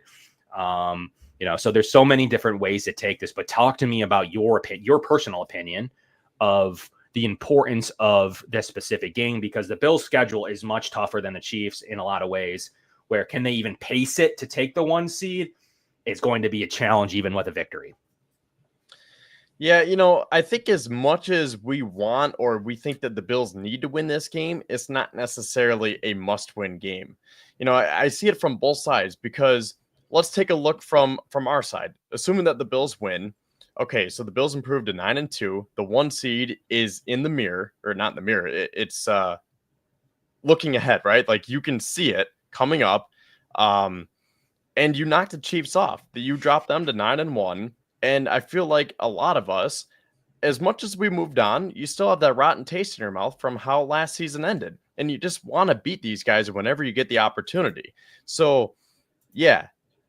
So there's so many different ways to take this, but talk to me about your personal opinion of the importance of this specific game, because the Bills' schedule is much tougher than the Chiefs in a lot of ways. Where can they even pace it to take the 1 seed? It's going to be a challenge even with a victory. Yeah, I think as much as we want or we think that the Bills need to win this game, it's not necessarily a must-win game. I see it from both sides because let's take a look from our side. Assuming that the Bills win, okay, so the Bills improved to 9-2. The 1 seed is in the mirror, or not in the mirror. It's looking ahead, right? Like you can see it coming up. And you knocked the Chiefs off. You dropped them to 9-1. And I feel like a lot of us, as much as we moved on, you still have that rotten taste in your mouth from how last season ended. And you just want to beat these guys whenever you get the opportunity. So, yeah,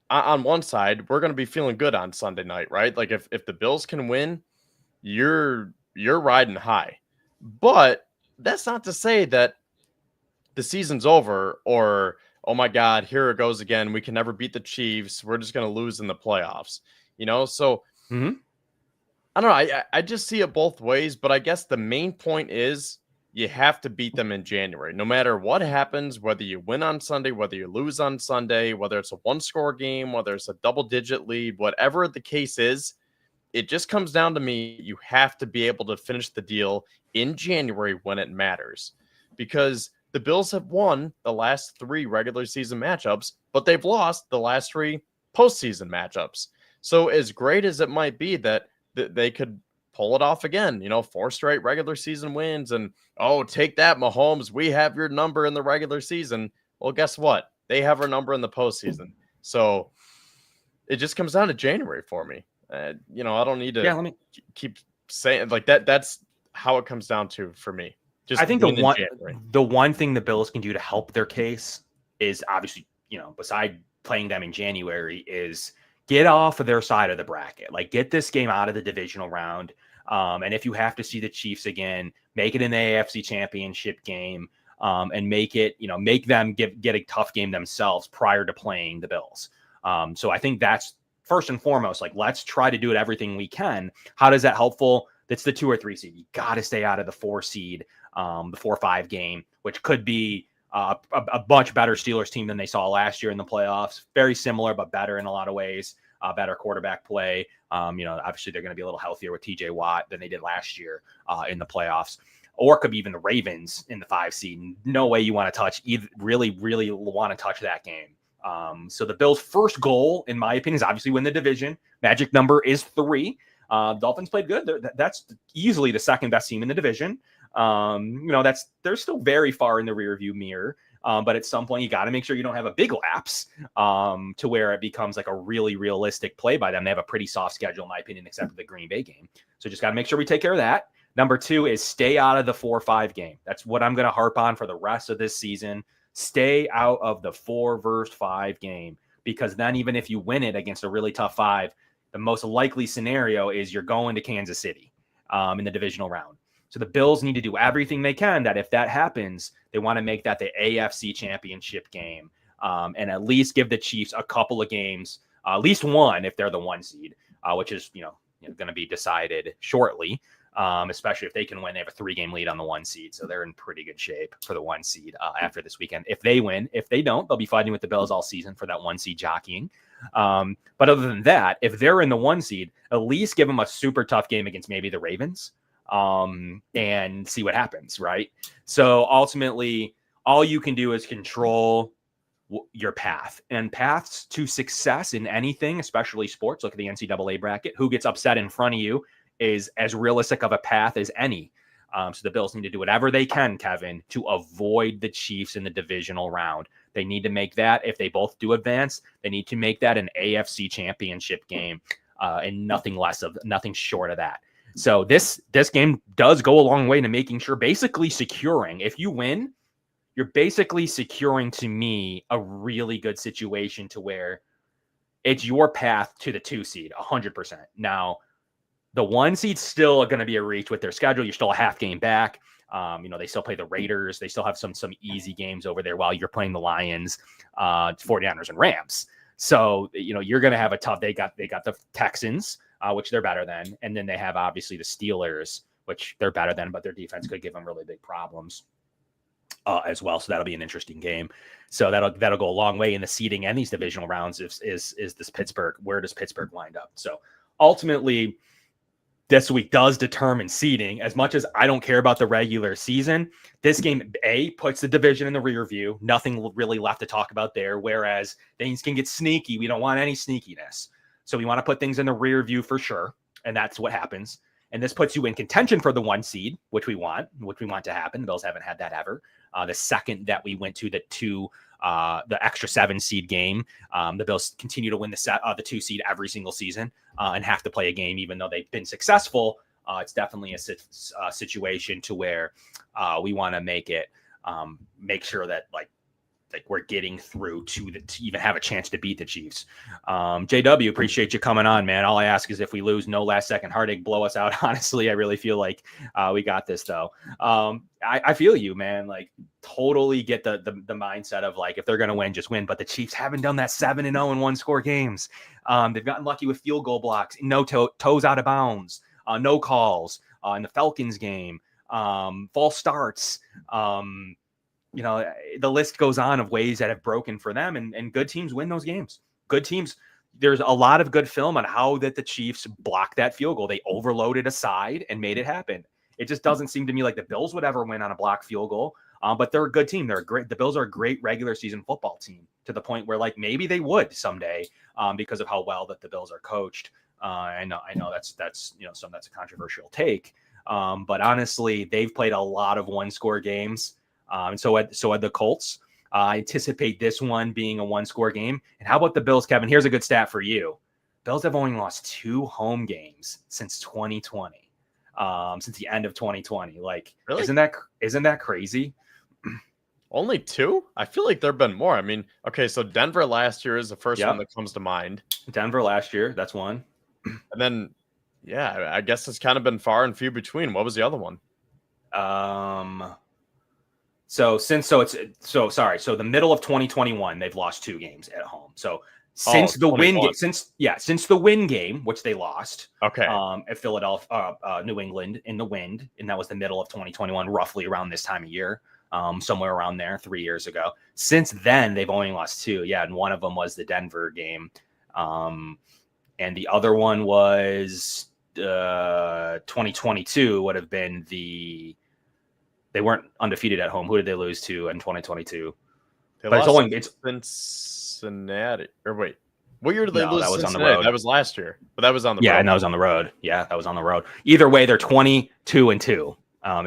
on one side, we're going to be feeling good on Sunday night, right? Like if the Bills can win, you're riding high. But that's not to say that the season's over or, oh my God, here it goes again. We can never beat the Chiefs. We're just going to lose in the playoffs. So I don't know. I just see it both ways, but I guess the main point is you have to beat them in January. No matter what happens, whether you win on Sunday, whether you lose on Sunday, whether it's a 1-score game, whether it's a double-digit lead, whatever the case is, it just comes down to me. You have to be able to finish the deal in January when it matters because the Bills have won the last 3 regular season matchups, but they've lost the last 3 postseason matchups. So as great as it might be that they could pull it off again, 4 straight regular season wins and, oh, take that, Mahomes. We have your number in the regular season. Well, guess what? They have our number in the postseason. So it just comes down to January for me. I don't need to keep saying like that. That's how it comes down to for me. Just I think the one thing the Bills can do to help their case is obviously, beside playing them in January, is get off of their side of the bracket. Like get this game out of the divisional round. And if you have to see the Chiefs again, make it an AFC championship game and make them get a tough game themselves prior to playing the Bills. So I think that's first and foremost, like let's try to do it everything we can. How does that helpful? That's the 2 or 3 seed. You got to stay out of the 4 seed, the 4-5 game, which could be a much better Steelers team than they saw last year in the playoffs. Very similar, but better in a lot of ways. Better quarterback play. Obviously they're going to be a little healthier with TJ Watt than they did last year in the playoffs. Or it could be even the Ravens in the 5 seed. No way you want to touch really want to touch that game. So the Bills' first goal, in my opinion, is obviously win the division. Magic number is 3. Dolphins played good. That's easily the second best team in the division. They're still very far in the rearview mirror. But at some point, you got to make sure you don't have a big lapse to where it becomes like a really realistic play by them. They have a pretty soft schedule, in my opinion, except for the Green Bay game. So just got to make sure we take care of that. Number 2 is stay out of the 4-5 game. That's what I'm going to harp on for the rest of this season. Stay out of the 4 versus 5 game, because then even if you win it against a really tough 5, the most likely scenario is you're going to Kansas City in the divisional round. So the Bills need to do everything they can that if that happens, they want to make that the AFC championship game and at least give the Chiefs a couple of games, at least one if they're the 1 seed, which is going to be decided shortly, especially if they can win. They have a 3-game lead on the 1 seed, so they're in pretty good shape for the 1 seed after this weekend. If they win, if they don't, they'll be fighting with the Bills all season for that 1 seed jockeying. But other than that, if they're in the 1 seed, at least give them a super tough game against maybe the Ravens and see what happens, right? So ultimately, all you can do is control your path, and paths to success in anything, especially sports. Look at the NCAA bracket. Who gets upset in front of you is as realistic of a path as any. So the Bills need to do whatever they can, Kevin, to avoid the Chiefs in the divisional round. They need to make that, if they both do advance, they need to make that an AFC championship game and nothing short of that. So this game does go a long way to making sure, basically securing. If you win, you're basically securing, to me, a really good situation to where it's your path to the 2 seed, 100%. Now, the 1 seed's still going to be a reach with their schedule. You're still a half game back. They still play the Raiders. They still have some easy games over there while you're playing the Lions, 49ers, and Rams. So, you're going to have a tough. They got the Texans, which they're better than, and then they have obviously the Steelers, which they're better than, but their defense could give them really big problems as well. So that'll be an interesting game. So that'll go a long way in the seeding and these divisional rounds. Is this Pittsburgh? Where does Pittsburgh wind up? So ultimately, this week does determine seeding. As much as I don't care about the regular season, this game, puts the division in the rear view. Nothing really left to talk about there, whereas things can get sneaky. We don't want any sneakiness. So we want to put things in the rear view for sure, and that's what happens. And this puts you in contention for the 1 seed, which we want to happen. The Bills haven't had that ever. The second that we went to the extra 7 seed game, the Bills continue to win the 2 seed every single season and have to play a game, even though they've been successful. It's definitely a situation to where we want to make sure that like we're getting through to even have a chance to beat the Chiefs. JW, appreciate you coming on, man. All I ask is if we lose, no last second heartache, blow us out. Honestly, I really feel like we got this though. I feel you, man. Like totally get the mindset of like, if they're going to win, just win. But the Chiefs haven't done that 7-0 in 1-score games. They've gotten lucky with field goal blocks, no toes out of bounds, no calls in the Falcons game, false starts, the list goes on of ways that have broken for them, and good teams win those games. Good teams. There's a lot of good film on how that the Chiefs blocked that field goal. They overloaded a side and made it happen. It just doesn't seem to me like the Bills would ever win on a blocked field goal. But they're a good team. The Bills are a great regular season football team to the point where like maybe they would someday because of how well that the Bills are coached. I know that's that's a controversial take. But honestly, they've played a lot of 1-score games. And so had the Colts. I anticipate this one being a 1-score game. And how about the Bills, Kevin? Here's a good stat for you. Bills have only lost 2 home games since 2020, since the end of 2020. Like, really? Isn't that crazy? Only 2? I feel like there've been more. I mean, okay, so Denver last year is the first one that comes to mind. Denver last year, that's one. And then, yeah, I guess it's kind of been far and few between. What was the other one? So the middle of 2021, they've lost 2 games at home. So since the win game, which they lost, at Philadelphia, New England in the wind, and that was the middle of 2021, roughly around this time of year, somewhere around there, 3 years ago. Since then, they've only lost 2. Yeah, and one of them was the Denver game, and the other one was 2022 would have been They weren't undefeated at home. Who did they lose to in 2022? It's Cincinnati. Or wait, what year did they lose? That was Cincinnati? On the road. That was last year, but that was on the road. Yeah, and that was on the road. Yeah, that was on the road. Either way, they're 22-2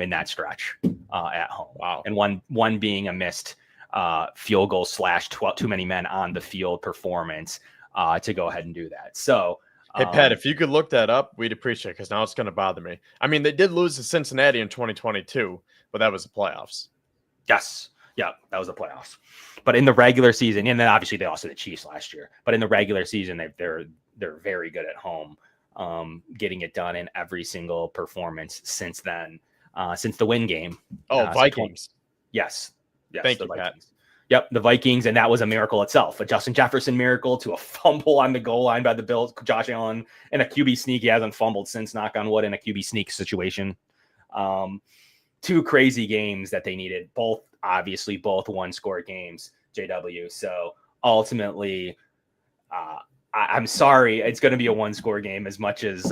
in that stretch at home. Wow. And one being a missed field goal / too many men on the field performance to go ahead and do that. So. Hey, Pat, if you could look that up, we'd appreciate it because now it's going to bother me. I mean, they did lose to Cincinnati in 2022, but that was the playoffs. Yes. Yeah, that was the playoffs. But in the regular season, and then obviously they lost to the Chiefs last year, but in the regular season, they're very good at home, getting it done in every single performance since then, since the win game. Oh, Vikings. Yes. Thank you, Pat. Yep, the Vikings, and that was a miracle itself. A Justin Jefferson miracle to a fumble on the goal line by the Bills. Josh Allen and a QB sneak. He hasn't fumbled since, knock on wood, in a QB sneak situation. 2 crazy games that they needed. Both 1-score games, JW. So ultimately, I'm sorry, it's going to be a 1-score game as much as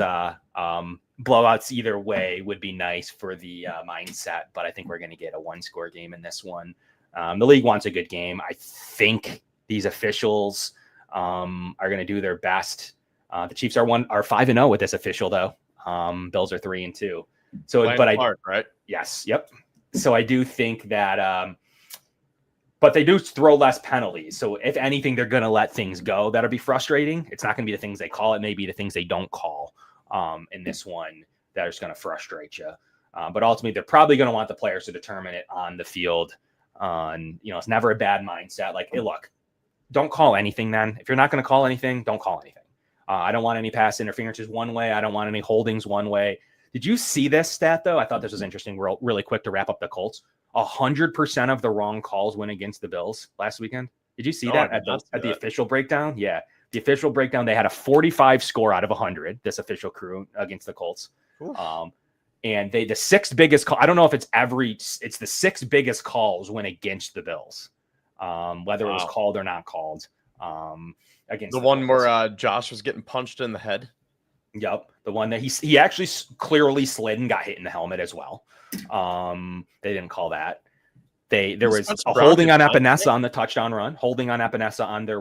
blowouts either way would be nice for the mindset. But I think we're going to get a 1-score game in this one. The league wants a good game. I think these officials are going to do their best. The Chiefs are 5-0 with this official, though. Bills are 3-2. So, right? Yes. Yep. So I do think that, but they do throw less penalties. So if anything, they're going to let things go. That'll be frustrating. It's not going to be the things they call. It may be the things they don't call in this one that are just going to frustrate you. But ultimately, they're probably going to want the players to determine it on the field. It's never a bad mindset. Like, hey, look, don't call anything then. If you're not going to call anything, don't call anything. I don't want any pass interferences one way. I don't want any holdings one way. Did you see this stat, though? I thought this was interesting. Really quick to wrap up the Colts. 100% of the wrong calls went against the Bills last weekend. Did you see that at the official breakdown? Yeah. The official breakdown, they had a 45 score out of 100, this official crew against the Colts. And the 6th biggest call, I don't know if it's the 6th biggest calls went against the Bills, whether it was called or not called. Against the one Bills. Where Josh was getting punched in the head. Yep, the one that he actually clearly slid and got hit in the helmet as well. They didn't call that. There was a holding on Epinesa on the touchdown run, holding on Epinesa on their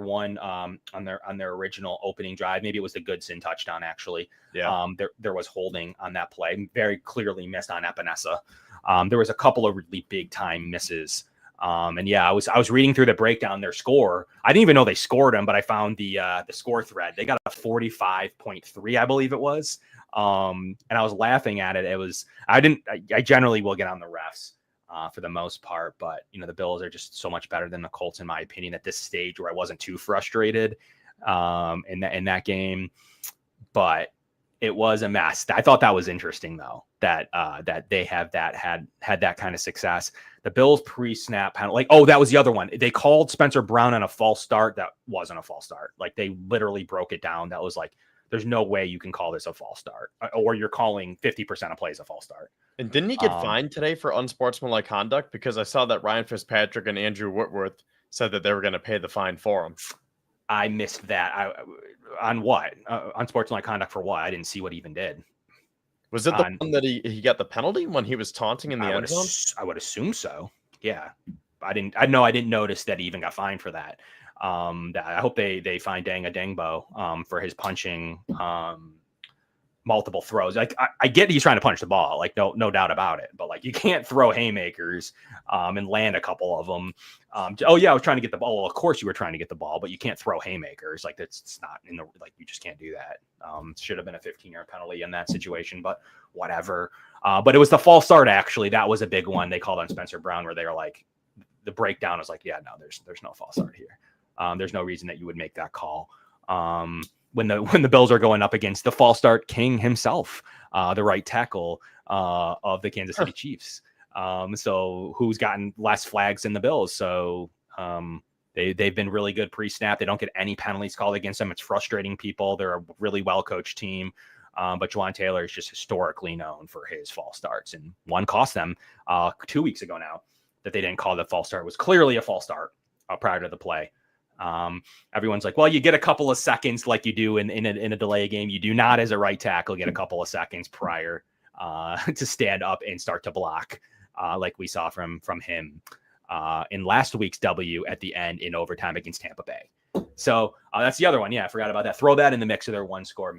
on their original opening drive. Maybe it was the Goodson touchdown actually. Yeah. There was holding on that play, very clearly missed on Epinesa. There was a couple of really big time misses. And yeah, I was reading through the breakdown, their score. I didn't even know they scored them, but I found the score thread. They got a 45.3, I believe it was. And I was laughing at it. I generally will get on the refs for the most part, but the Bills are just so much better than the Colts, in my opinion, at this stage where I wasn't too frustrated in that game. But it was a mess. I thought that was interesting though, that they have had that kind of success. The Bills pre-snap penalty, that was the other one. They called Spencer Brown on a false start. That wasn't a false start. Like, they literally broke it down. That was like, there's no way you can call this a false start, or you're calling 50% of plays a false start. And didn't he get fined today for unsportsmanlike conduct? Because I saw that Ryan Fitzpatrick and Andrew Whitworth said that they were going to pay the fine for him. I missed that. On what? Unsportsmanlike conduct for what? I didn't see what he even did. Was it the one that he got the penalty when he was taunting in the end zone? I would assume so. Yeah. I didn't notice that he even got fined for that. I hope they fine Danga Dengbo for his punching multiple throws. Like, I get he's trying to punch the ball, like no doubt about it, but like, you can't throw haymakers and land a couple of them. I was trying to get the ball. Well, of course you were trying to get the ball, but you can't throw haymakers. Like, it's not you just can't do that. Should have been a 15-yard penalty in that situation, but whatever. But it was the false start, actually. That was a big one they called on Spencer Brown, where they were like, the breakdown was like, yeah, no, there's no false start here. There's no reason that you would make that call. When the Bills are going up against the false start king himself, the right tackle of the Kansas City Chiefs. So who's gotten less flags than the Bills? So they've been really good pre-snap. They don't get any penalties called against them. It's frustrating people. They're a really well-coached team. But Juwan Taylor is just historically known for his false starts. And one cost them 2 weeks ago now that they didn't call the false start. It was clearly a false start prior to the play. Everyone's like, well, you get a couple of seconds like you do in a delay game. You do not, as a right tackle, get a couple of seconds prior to stand up and start to block, like we saw from him in last week's W at the end in overtime against Tampa Bay. So that's the other one. Yeah, I forgot about that. Throw that in the mix of their one score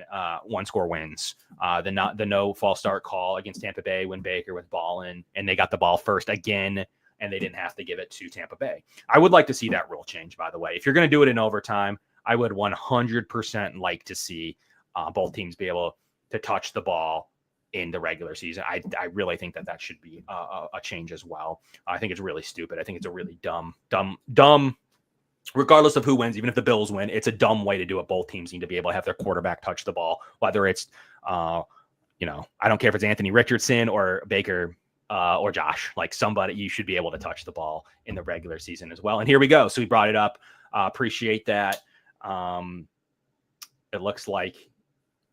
wins. The no false start call against Tampa Bay when Baker was balling, and they got the ball first again, and they didn't have to give it to Tampa Bay. I would like to see that rule change, by the way. If you're going to do it in overtime, I would 100% like to see both teams be able to touch the ball in the regular season. I really think that should be a change as well. I think it's really stupid. I think it's a really dumb, regardless of who wins, even if the Bills win, it's a dumb way to do it. Both teams need to be able to have their quarterback touch the ball, whether it's, I don't care if it's Anthony Richardson or Baker or Josh, like somebody, you should be able to touch the ball in the regular season as well. And here we go. So we brought it up. Appreciate that. It looks like,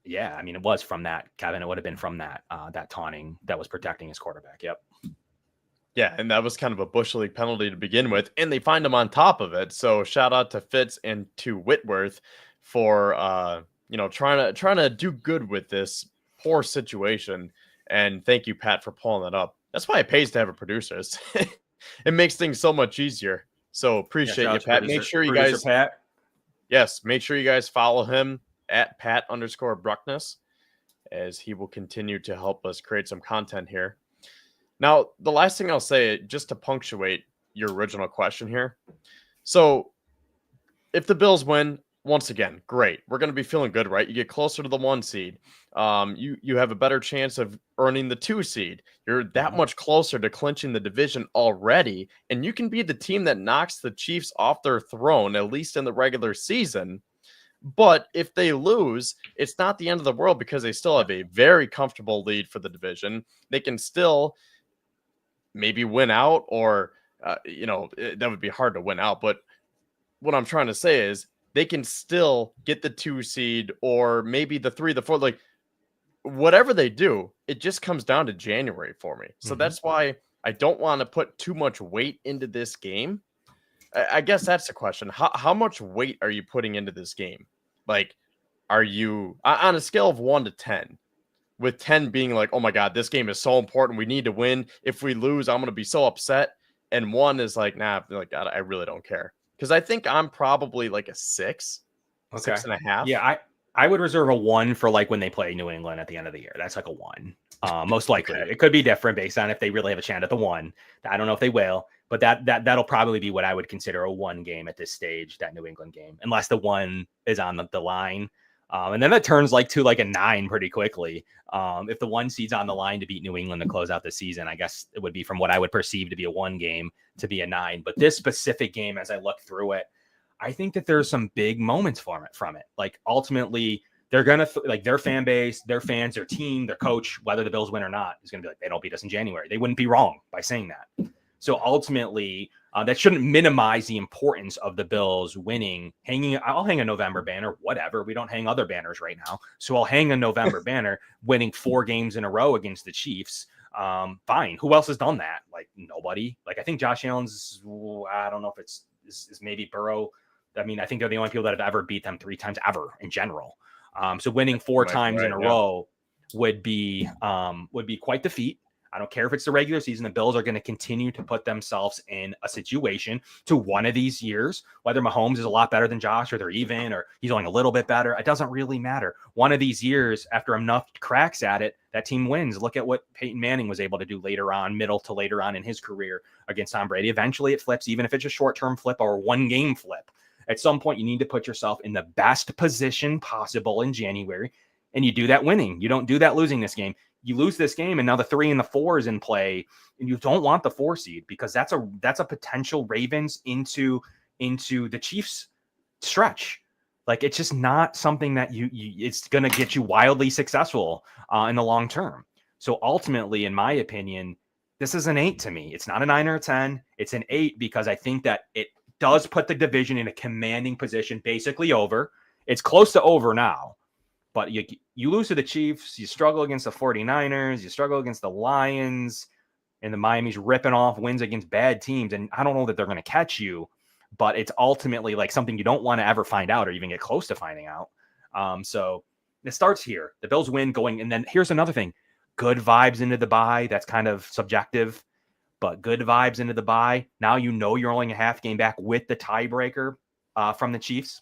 yeah, I mean, it was from that, Kevin. It would have been from that taunting that was protecting his quarterback. Yep. Yeah, and that was kind of a Bush League penalty to begin with, and they find him on top of it. So shout out to Fitz and to Whitworth for trying to do good with this poor situation. And thank you, Pat, for pulling that up. That's why it pays to have a producer. It makes things so much easier. So appreciate you, Pat. Make sure you guys, Pat. Yes, make sure you guys follow him at Pat_Bruckness, as he will continue to help us create some content here. Now, the last thing I'll say, just to punctuate your original question here. So if the Bills win, once again, great. We're going to be feeling good, right? You get closer to the 1 seed. You have a better chance of earning the 2 seed. You're that much closer to clinching the division already, and you can be the team that knocks the Chiefs off their throne, at least in the regular season. But if they lose, it's not the end of the world, because they still have a very comfortable lead for the division. They can still maybe win out, or, that would be hard to win out. But what I'm trying to say is they can still get the 2 seed, or maybe the 3, the 4, like whatever they do, it just comes down to January for me. So that's why I don't want to put too much weight into this game. I guess that's the question. How much weight are you putting into this game? Like, are you on a scale of 1 to 10, with 10 being like, oh my God, this game is so important. We need to win. If we lose, I'm going to be so upset. And 1 is like, nah, like, God, I really don't care. Because I think I'm probably like a 6, Okay. 6.5. Yeah, I would reserve a 1 for like when they play New England at the end of the year. That's like a 1. Most likely. Okay. It could be different based on if they really have a chance at the 1. I don't know if they will, but that'll probably be what I would consider a 1 game at this stage, that New England game, unless the 1 is on the line. And then that turns like to like a 9 pretty quickly. If the 1 seed's on the line to beat New England to close out the season, I guess it would be from what I would perceive to be a 1 game to be a 9. But this specific game, as I look through it, I think that there's some big moments from it. Like ultimately, they're gonna like their fan base, their fans, their team, their coach, whether the Bills win or not, is gonna be like, they don't beat us in January. They wouldn't be wrong by saying that. So ultimately, that shouldn't minimize the importance of the Bills winning. I'll hang a November banner, whatever. We don't hang other banners right now, so I'll hang a November banner, winning 4 games in a row against the Chiefs. Fine. Who else has done that? Like nobody. Like I think Josh Allen's. I don't know if it's maybe Burrow. I mean, I think they're the only people that have ever beat them 3 times ever in general. So winning 4 times in a row would be quite the feat. I don't care if it's the regular season. The Bills are going to continue to put themselves in a situation to one of these years, whether Mahomes is a lot better than Josh or they're even, or he's only a little bit better. It doesn't really matter. One of these years, after enough cracks at it, that team wins. Look at what Peyton Manning was able to do middle to later on in his career against Tom Brady. Eventually it flips, even if it's a short-term flip or a 1-game flip. At some point, you need to put yourself in the best position possible in January, and you do that winning. You don't do that losing this game. You lose this game, and now the 3 and the 4 is in play, and you don't want the 4 seed because that's a potential Ravens into the Chiefs stretch. Like it's just not something that it's going to get you wildly successful in the long term. So ultimately, in my opinion, this is an 8 to me. It's not a 9 or a 10. It's an 8 because I think that it does put the division in a commanding position, basically over. It's close to over now. But you lose to the Chiefs, you struggle against the 49ers, you struggle against the Lions, and the Miami's ripping off wins against bad teams. And I don't know that they're going to catch you, but it's ultimately like something you don't want to ever find out or even get close to finding out. So it starts here. The Bills win going. And then here's another thing. Good vibes into the bye. That's kind of subjective, but good vibes into the bye. Now you know you're only a half game back with the tiebreaker from the Chiefs.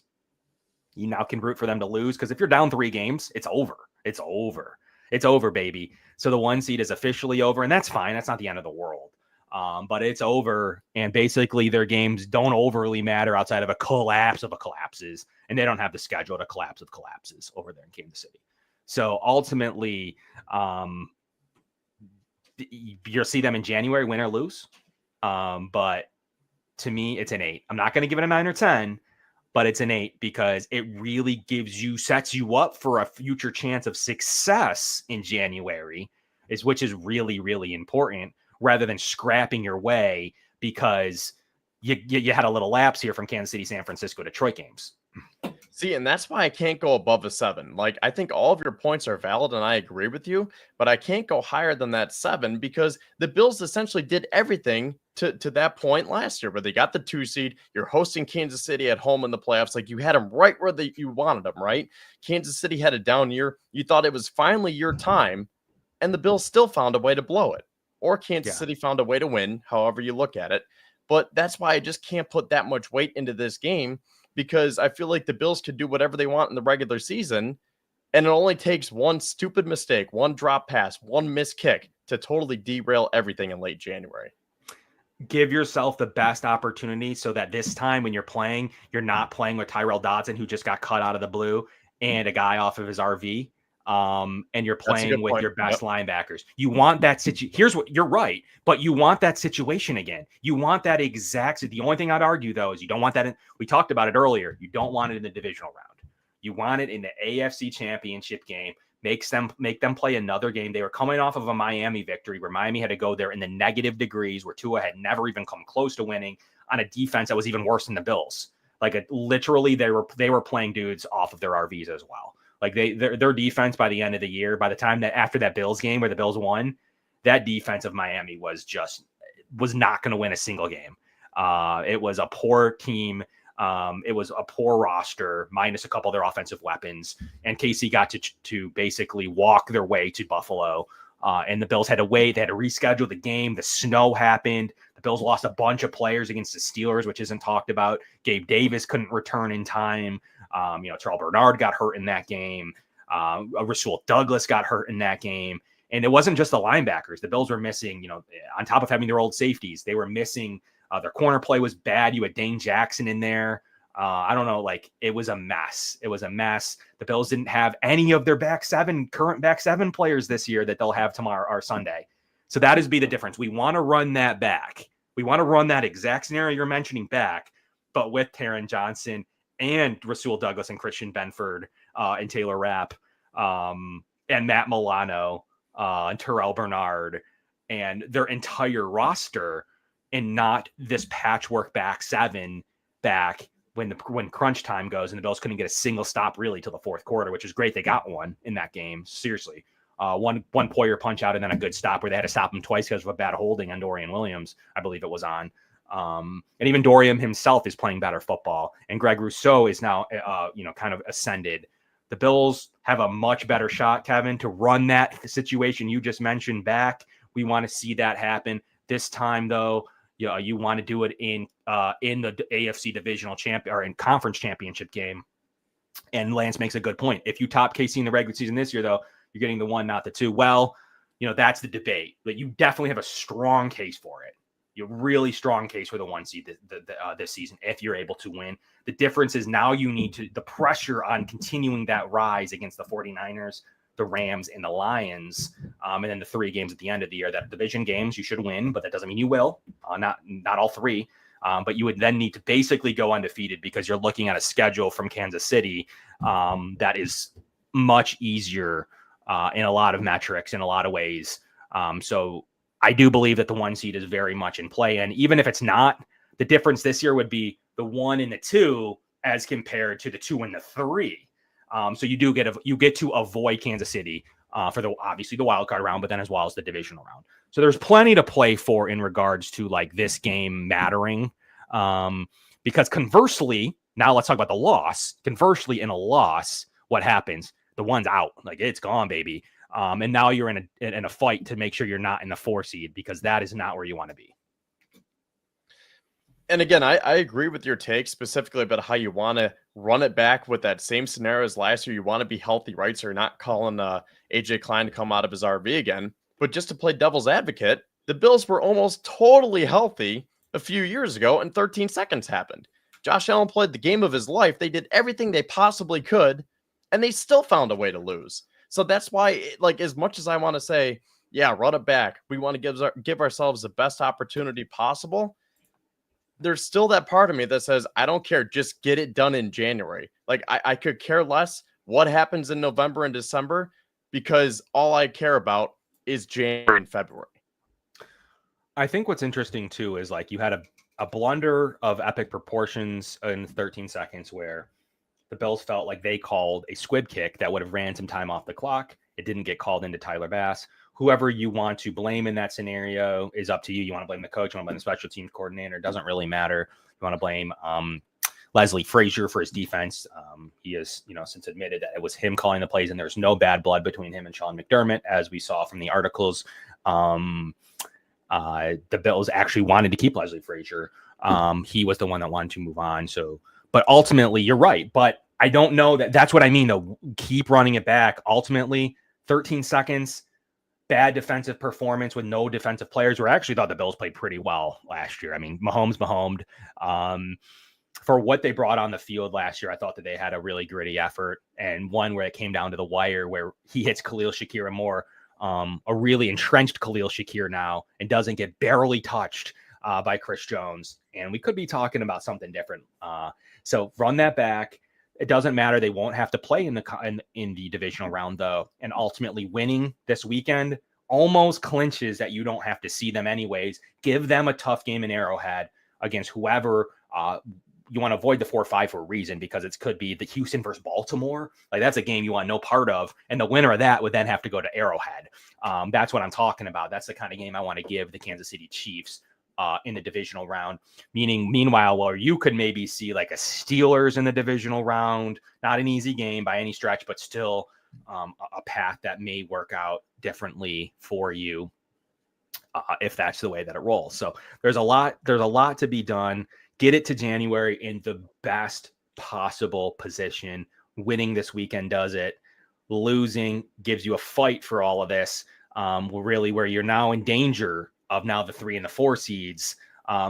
You now can root for them to lose because if you're down 3 games, it's over. It's over. It's over, baby. So the 1 seed is officially over, and that's fine. That's not the end of the world. But it's over, and basically their games don't overly matter outside of a collapse of collapses, and they don't have the schedule to collapse of collapses over there in Kansas City. So ultimately, you'll see them in January, win or lose. But to me, it's an 8. I'm not going to give it a 9 or 10. But it's an 8 because it really sets you up for a future chance of success in January, which is really, really important, rather than scrapping your way because you had a little lapse here from Kansas City, San Francisco, Detroit games. See, and that's why I can't go above a 7. Like, I think all of your points are valid, and I agree with you, but I can't go higher than that 7 because the Bills essentially did everything to that point last year, where they got the 2 seed. You're hosting Kansas City at home in the playoffs. Like, you had them right where you wanted them, right? Kansas City had a down year. You thought it was finally your time, and the Bills still found a way to blow it. Or Kansas City found a way to win, however you look at it. But that's why I just can't put that much weight into this game, because I feel like the Bills could do whatever they want in the regular season, and it only takes one stupid mistake, one drop pass, one missed kick to totally derail everything in late January. Give yourself the best opportunity so that this time when you're playing, you're not playing with Tyrell Dodson, who just got cut out of the blue, and a guy off of his RV. And you're playing with your best linebackers. You want that situation. Here's what you're right, but you want that situation again. You want that exact. The only thing I'd argue though is you don't want that. We talked about it earlier. You don't want it in the divisional round. You want it in the AFC Championship game. Make them play another game. They were coming off of a Miami victory where Miami had to go there in the negative degrees, where Tua had never even come close to winning on a defense that was even worse than the Bills. Like literally, they were playing dudes off of their RVs as well. Like their defense by the end of the year, by the time that after that Bills game where the Bills won, that defense of Miami was not going to win a single game. It was a poor team. It was a poor roster minus a couple of their offensive weapons, and KC got to basically walk their way to Buffalo. And the Bills had to wait. They had to reschedule the game. The snow happened. The Bills lost a bunch of players against the Steelers, which isn't talked about. Gabe Davis couldn't return in time. Terrell Bernard got hurt in that game. Rasul Douglas got hurt in that game. And it wasn't just the linebackers. The Bills were missing, on top of having their old safeties, they were missing their corner play was bad. You had Dane Jackson in there. I don't know, it was a mess. It was a mess. The Bills didn't have any of their current back seven players this year that they'll have tomorrow or Sunday. So that is the difference. We want to run that back. We want to run that exact scenario you're mentioning back, but with Taron Johnson and Rasul Douglas and Christian Benford and Taylor Rapp and Matt Milano and Terrell Bernard and their entire roster, and not this patchwork back seven when crunch time goes and the Bills couldn't get a single stop really till the fourth quarter, which is great. They got one in that game. Seriously. One Poyer punch out and then a good stop where they had to stop him twice because of a bad holding on Dorian Williams, I believe it was on. And even Dorian himself is playing better football. And Greg Rousseau is now, kind of ascended. The Bills have a much better shot, Kevin, to run that situation you just mentioned back. We want to see that happen. This time, though, you want to do it in the AFC divisional champion or in conference championship game. And Lance makes a good point. If you top KC in the regular season this year, though, you're getting the 1, not the 2. Well, that's the debate. But you definitely have a strong case for it. You have a really strong case for the 1 seed this season if you're able to win. The difference is now you need the pressure on continuing that rise against the 49ers, the Rams, and the Lions, and then the 3 games at the end of the year. That division games you should win, but that doesn't mean you will. Not all 3. But you would then need to basically go undefeated because you're looking at a schedule from Kansas City that is much easier in a lot of metrics, in a lot of ways. So I do believe that the 1 seed is very much in play. And even if it's not, the difference this year would be the 1 and the 2 as compared to the 2 and the 3. So you get to avoid Kansas City for obviously the wild card round, but then as well as the divisional round. So there's plenty to play for in regards to this game mattering. Because conversely, now let's talk about the loss. Conversely, in a loss, what happens? The 1's out, it's gone, baby. And now you're in a fight to make sure you're not in the 4 seed because that is not where you want to be. And again, I agree with your take specifically about how you want to run it back with that same scenario as last year. You want to be healthy, right? So you're not calling AJ Klein to come out of his RV again. But just to play devil's advocate, the Bills were almost totally healthy a few years ago and 13 seconds happened. Josh Allen played the game of his life. They did everything they possibly could, and they still found a way to lose. So that's why, as much as I want to say, yeah, run it back, we want to give ourselves the best opportunity possible. There's still that part of me that says, I don't care. Just get it done in January. I could care less what happens in November and December because all I care about is January and February. I think what's interesting, too, is you had a blunder of epic proportions in 13 seconds where the Bills felt like they called a squib kick that would have ran some time off the clock. It didn't get called into Tyler Bass. Whoever you want to blame in that scenario is up to you. You want to blame the coach, you want to blame the special teams coordinator. It doesn't really matter. You want to blame Leslie Frazier for his defense. He has, since admitted that it was him calling the plays and there's no bad blood between him and Sean McDermott, as we saw from the articles. The Bills actually wanted to keep Leslie Frazier. He was the one that wanted to move on. But ultimately, you're right. But I don't know that's what I mean, though. Keep running it back. Ultimately, 13 seconds, bad defensive performance with no defensive players. I actually thought the Bills played pretty well last year. I mean, Mahomes. For what they brought on the field last year, I thought that they had a really gritty effort and one where it came down to the wire where he hits Khalil Shakir and more. A really entrenched Khalil Shakir now and doesn't get barely touched by Chris Jones. And we could be talking about something different. So run that back. It doesn't matter. They won't have to play in the divisional round, though. And ultimately winning this weekend almost clinches that you don't have to see them anyways. Give them a tough game in Arrowhead against whoever. You want to avoid the 4-5 for a reason because it could be the Houston versus Baltimore. That's a game you want no part of. And the winner of that would then have to go to Arrowhead. That's what I'm talking about. That's the kind of game I want to give the Kansas City Chiefs in the divisional round. Meanwhile, where you could maybe see like a Steelers in the divisional round, not an easy game by any stretch, but still a path that may work out differently for you if that's the way that it rolls. So there's a lot to be done. Get it to January in the best possible position. Winning this weekend does it. Losing gives you a fight for all of this. Really, where you're now in danger of now the 3 and the 4 seeds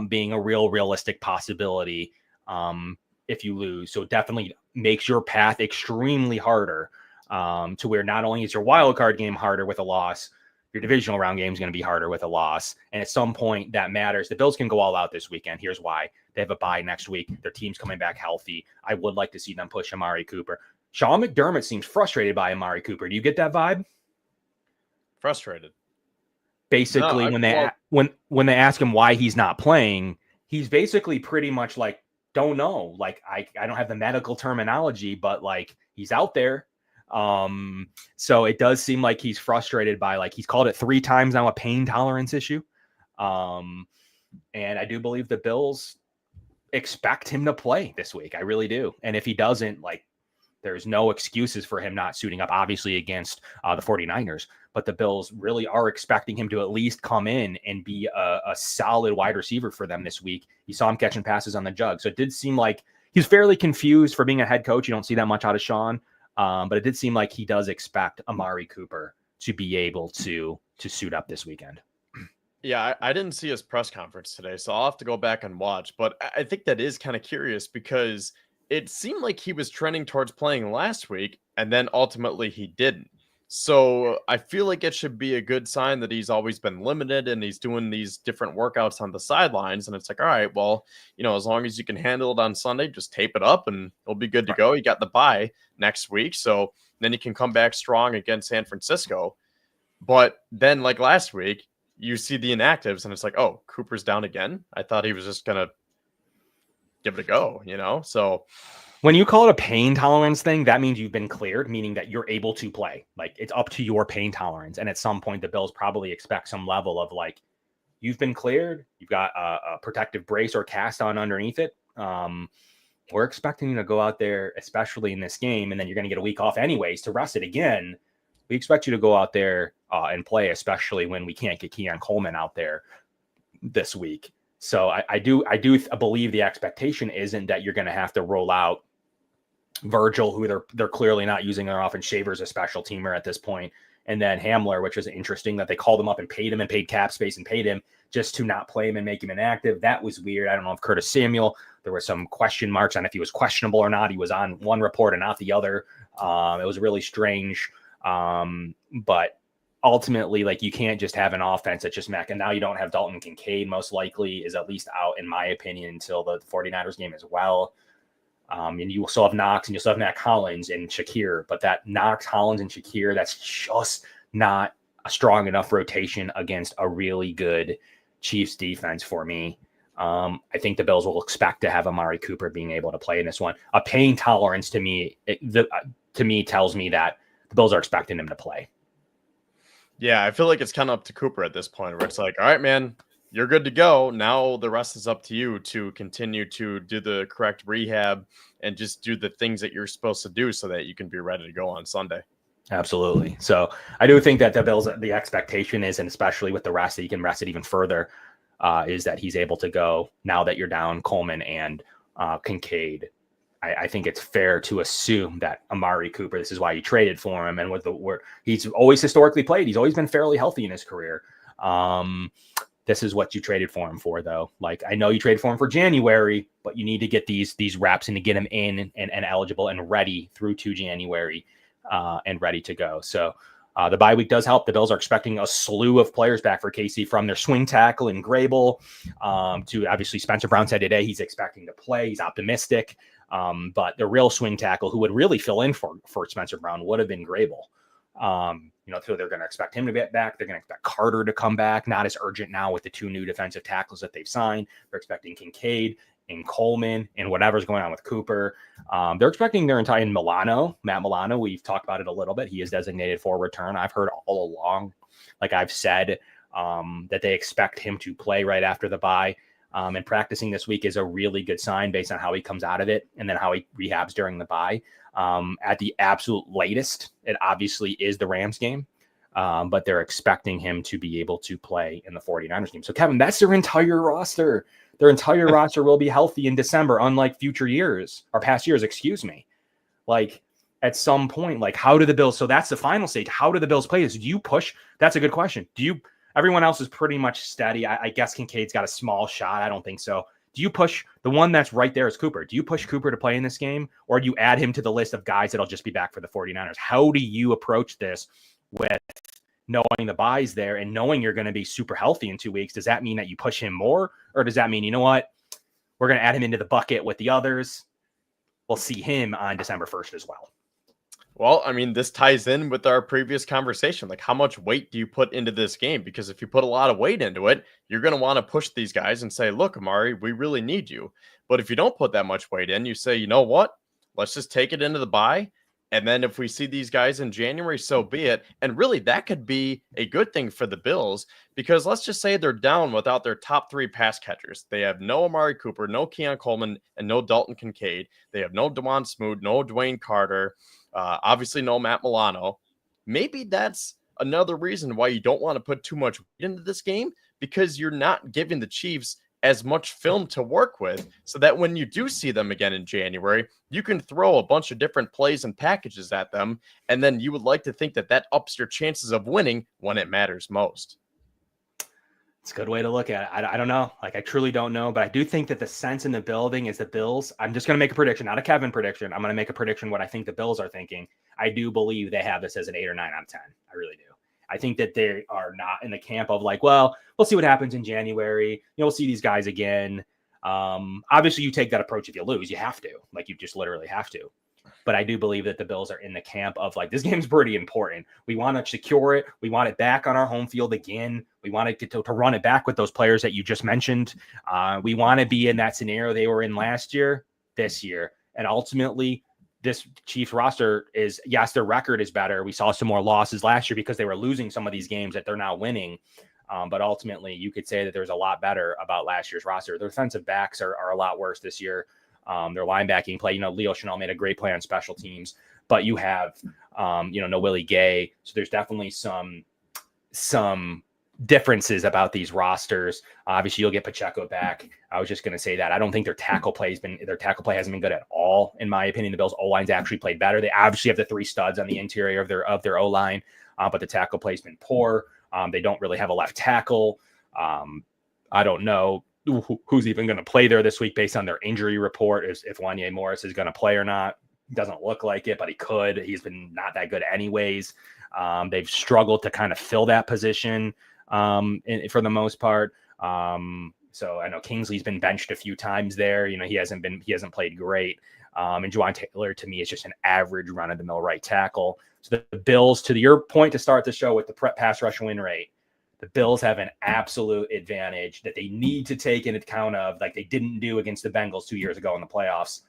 being a realistic possibility if you lose. So it definitely makes your path extremely harder to where not only is your wild card game harder with a loss, your divisional round game is going to be harder with a loss. And at some point that matters. The Bills can go all out this weekend. Here's why. They have a bye next week. Their team's coming back healthy. I would like to see them push Amari Cooper. Sean McDermott seems frustrated by Amari Cooper. Do you get that vibe? Frustrated. Basically, when they ask him why he's not playing, he's basically pretty much like, don't know. Like, I don't have the medical terminology, but like he's out there. So it does seem like he's frustrated by, like, he's called it 3 times now, a pain tolerance issue. And I do believe the Bills expect him to play this week. I really do. And if he doesn't, like, there's no excuses for him not suiting up, obviously, against the 49ers. But the Bills really are expecting him to at least come in and be a solid wide receiver for them this week. You saw him catching passes on the jug. So it did seem like he's fairly confused for being a head coach. You don't see that much out of Sean. But it did seem like he does expect Amari Cooper to be able to suit up this weekend. Yeah, I didn't see his press conference today, so I'll have to go back and watch. But I think that is kind of curious because it seemed like he was trending towards playing last week, and then ultimately he didn't. So I feel like it should be a good sign that he's always been limited and he's doing these different workouts on the sidelines. And it's like, all right, well, as long as you can handle it on Sunday, just tape it up and it'll be good to go. You got the bye next week. So then you can come back strong against San Francisco. But then, like last week, you see the inactives and it's like, oh, Cooper's down again. I thought he was just going to give it a go, So when you call it a pain tolerance thing, that means you've been cleared, meaning that you're able to play. Like, it's up to your pain tolerance. And at some point, the Bills probably expect some level of, like, you've been cleared. You've got a protective brace or cast on underneath it. We're expecting you to go out there, especially in this game, and then you're going to get a week off anyways to rest it again. We expect you to go out there and play, especially when we can't get Keon Coleman out there this week. So I do believe the expectation isn't that you're going to have to roll out Virgil, who they're clearly not using their offense. Shaver's a special teamer at this point. And then Hamler, which is interesting that they called him up and paid him and paid cap space and paid him just to not play him and make him inactive. That was weird. I don't know if Curtis Samuel, there were some question marks on if he was questionable or not. He was on one report and not the other. It was really strange. But ultimately, like, you can't just have an offense that's just Mac. And now you don't have Dalton Kincaid, most likely is at least out, in my opinion, until the 49ers game as well. And you will still have Knox and you'll still have Matt Collins and Shakir, but that Knox, Collins, and Shakir, that's just not a strong enough rotation against a really good Chiefs defense for me. I think the Bills will expect to have Amari Cooper being able to play in this one. A pain tolerance to me tells me that the Bills are expecting him to play. Yeah, I feel like it's kind of up to Cooper at this point, where it's like, all right, man, you're good to go. Now the rest is up to you to continue to do the correct rehab and just do the things that you're supposed to do so that you can be ready to go on Sunday. Absolutely. So I do think that the Bills, the expectation is, and especially with the rest, that you can rest it even further, is that he's able to go now that you're down Coleman and Kincaid. I think it's fair to assume that Amari Cooper, this is why you traded for him. And he's always historically played. He's always been fairly healthy in his career. This is what you traded for him for, though. Like, I know you traded for him for January, but you need to get these reps and to get him in and eligible and ready through to January and ready to go. So the bye week does help. The Bills are expecting a slew of players back for KC, from their swing tackle and Grable to, obviously, Spencer Brown said today he's expecting to play. He's optimistic. But the real swing tackle who would really fill in for Spencer Brown would have been Grable. So they're going to expect him to get back. They're going to expect Carter to come back. Not as urgent now with the 2 new defensive tackles that they've signed. They're expecting Kincaid and Coleman and whatever's going on with Cooper. They're expecting their entire Matt Milano. We've talked about it a little bit. He is designated for return. I've heard all along, like I've said, that they expect him to play right after the bye. And practicing this week is a really good sign based on how he comes out of it and then how he rehabs during the bye. At the absolute latest, it obviously is the Rams game, but they're expecting him to be able to play in the 49ers game. So, Kevin, that's their entire roster. Their entire roster will be healthy in December, unlike future years or past years, excuse me. Like, at some point, like, how do the Bills? So that's the final stage. How do the Bills play this? Do you push? That's a good question. Everyone else is pretty much steady. I guess Kincaid's got a small shot. I don't think so. Do you push the one that's right there is Cooper? Do you push Cooper to play in this game, or do you add him to the list of guys that'll just be back for the 49ers? How do you approach this with knowing the buys there and knowing you're going to be super healthy in 2 weeks? Does that mean that you push him more, or does that mean, you know what, we're going to add him into the bucket with the others? We'll see him on December 1st as well. Well, I mean, this ties in with our previous conversation. Like, how much weight do you put into this game? Because if you put a lot of weight into it, you're going to want to push these guys and say, look, Amari, we really need you. But if you don't put that much weight in, you say, you know what? Let's just take it into the bye. And then if we see these guys in January, so be it. And really, that could be a good thing for the Bills, because let's just say they're down without their top 3 pass catchers. They have no Amari Cooper, no Keon Coleman, and no Dalton Kincaid. They have no Devon Smoot, no Dwayne Carter, obviously no Matt Milano. Maybe that's another reason why you don't want to put too much into this game, because you're not giving the Chiefs as much film to work with, so that when you do see them again in January, you can throw a bunch of different plays and packages at them. And then you would like to think that that ups your chances of winning when it matters most. It's a good way to look at it. I don't know. Like, I truly don't know, but I do think that the sense in the building is the Bills. I'm just going to make a prediction, not a Kevin prediction. I'm going to make a prediction what I think the Bills are thinking. I do believe they have this as an 8 or 9 out of 10. I really do. I think that they are not in the camp of like, well, we'll see what happens in January. We'll see these guys again. Obviously, you take that approach if you lose. You have to. Like, you just literally have to. But I do believe that the Bills are in the camp of like, this game's pretty important. We want to secure it. We want it back on our home field again. We want to run it back with those players that you just mentioned. We want to be in that scenario they were in last year, this year. And ultimately, this Chiefs roster is, yes, their record is better. We saw some more losses last year because they were losing some of these games that they're now winning. But ultimately, you could say that there's a lot better about last year's roster. Their defensive backs are a lot worse this year. Their linebacking play, Leo Chenal made a great play on special teams, but you have, no Willie Gay. So there's definitely some differences about these rosters. Obviously, you'll get Pacheco back. I was just going to say that. I don't think their tackle play hasn't been good at all, in my opinion. The Bills' O-line's actually played better. They obviously have the 3 studs on the interior of their O-line, but the tackle play's been poor. They don't really have a left tackle. I don't know who's even going to play there this week based on their injury report, if Wanya Morris is going to play or not. Doesn't look like it, but he could. He's been not that good anyways. They've struggled to kind of fill that position for the most part. So I know Kingsley's been benched a few times there. He hasn't played great. And Juwan Taylor, to me, is just an average run-of-the-mill right tackle. So the Bills, to your point to start the show with the pass rush win rate, the Bills have an absolute advantage that they need to take into account of, like they didn't do against the Bengals 2 years ago in the playoffs.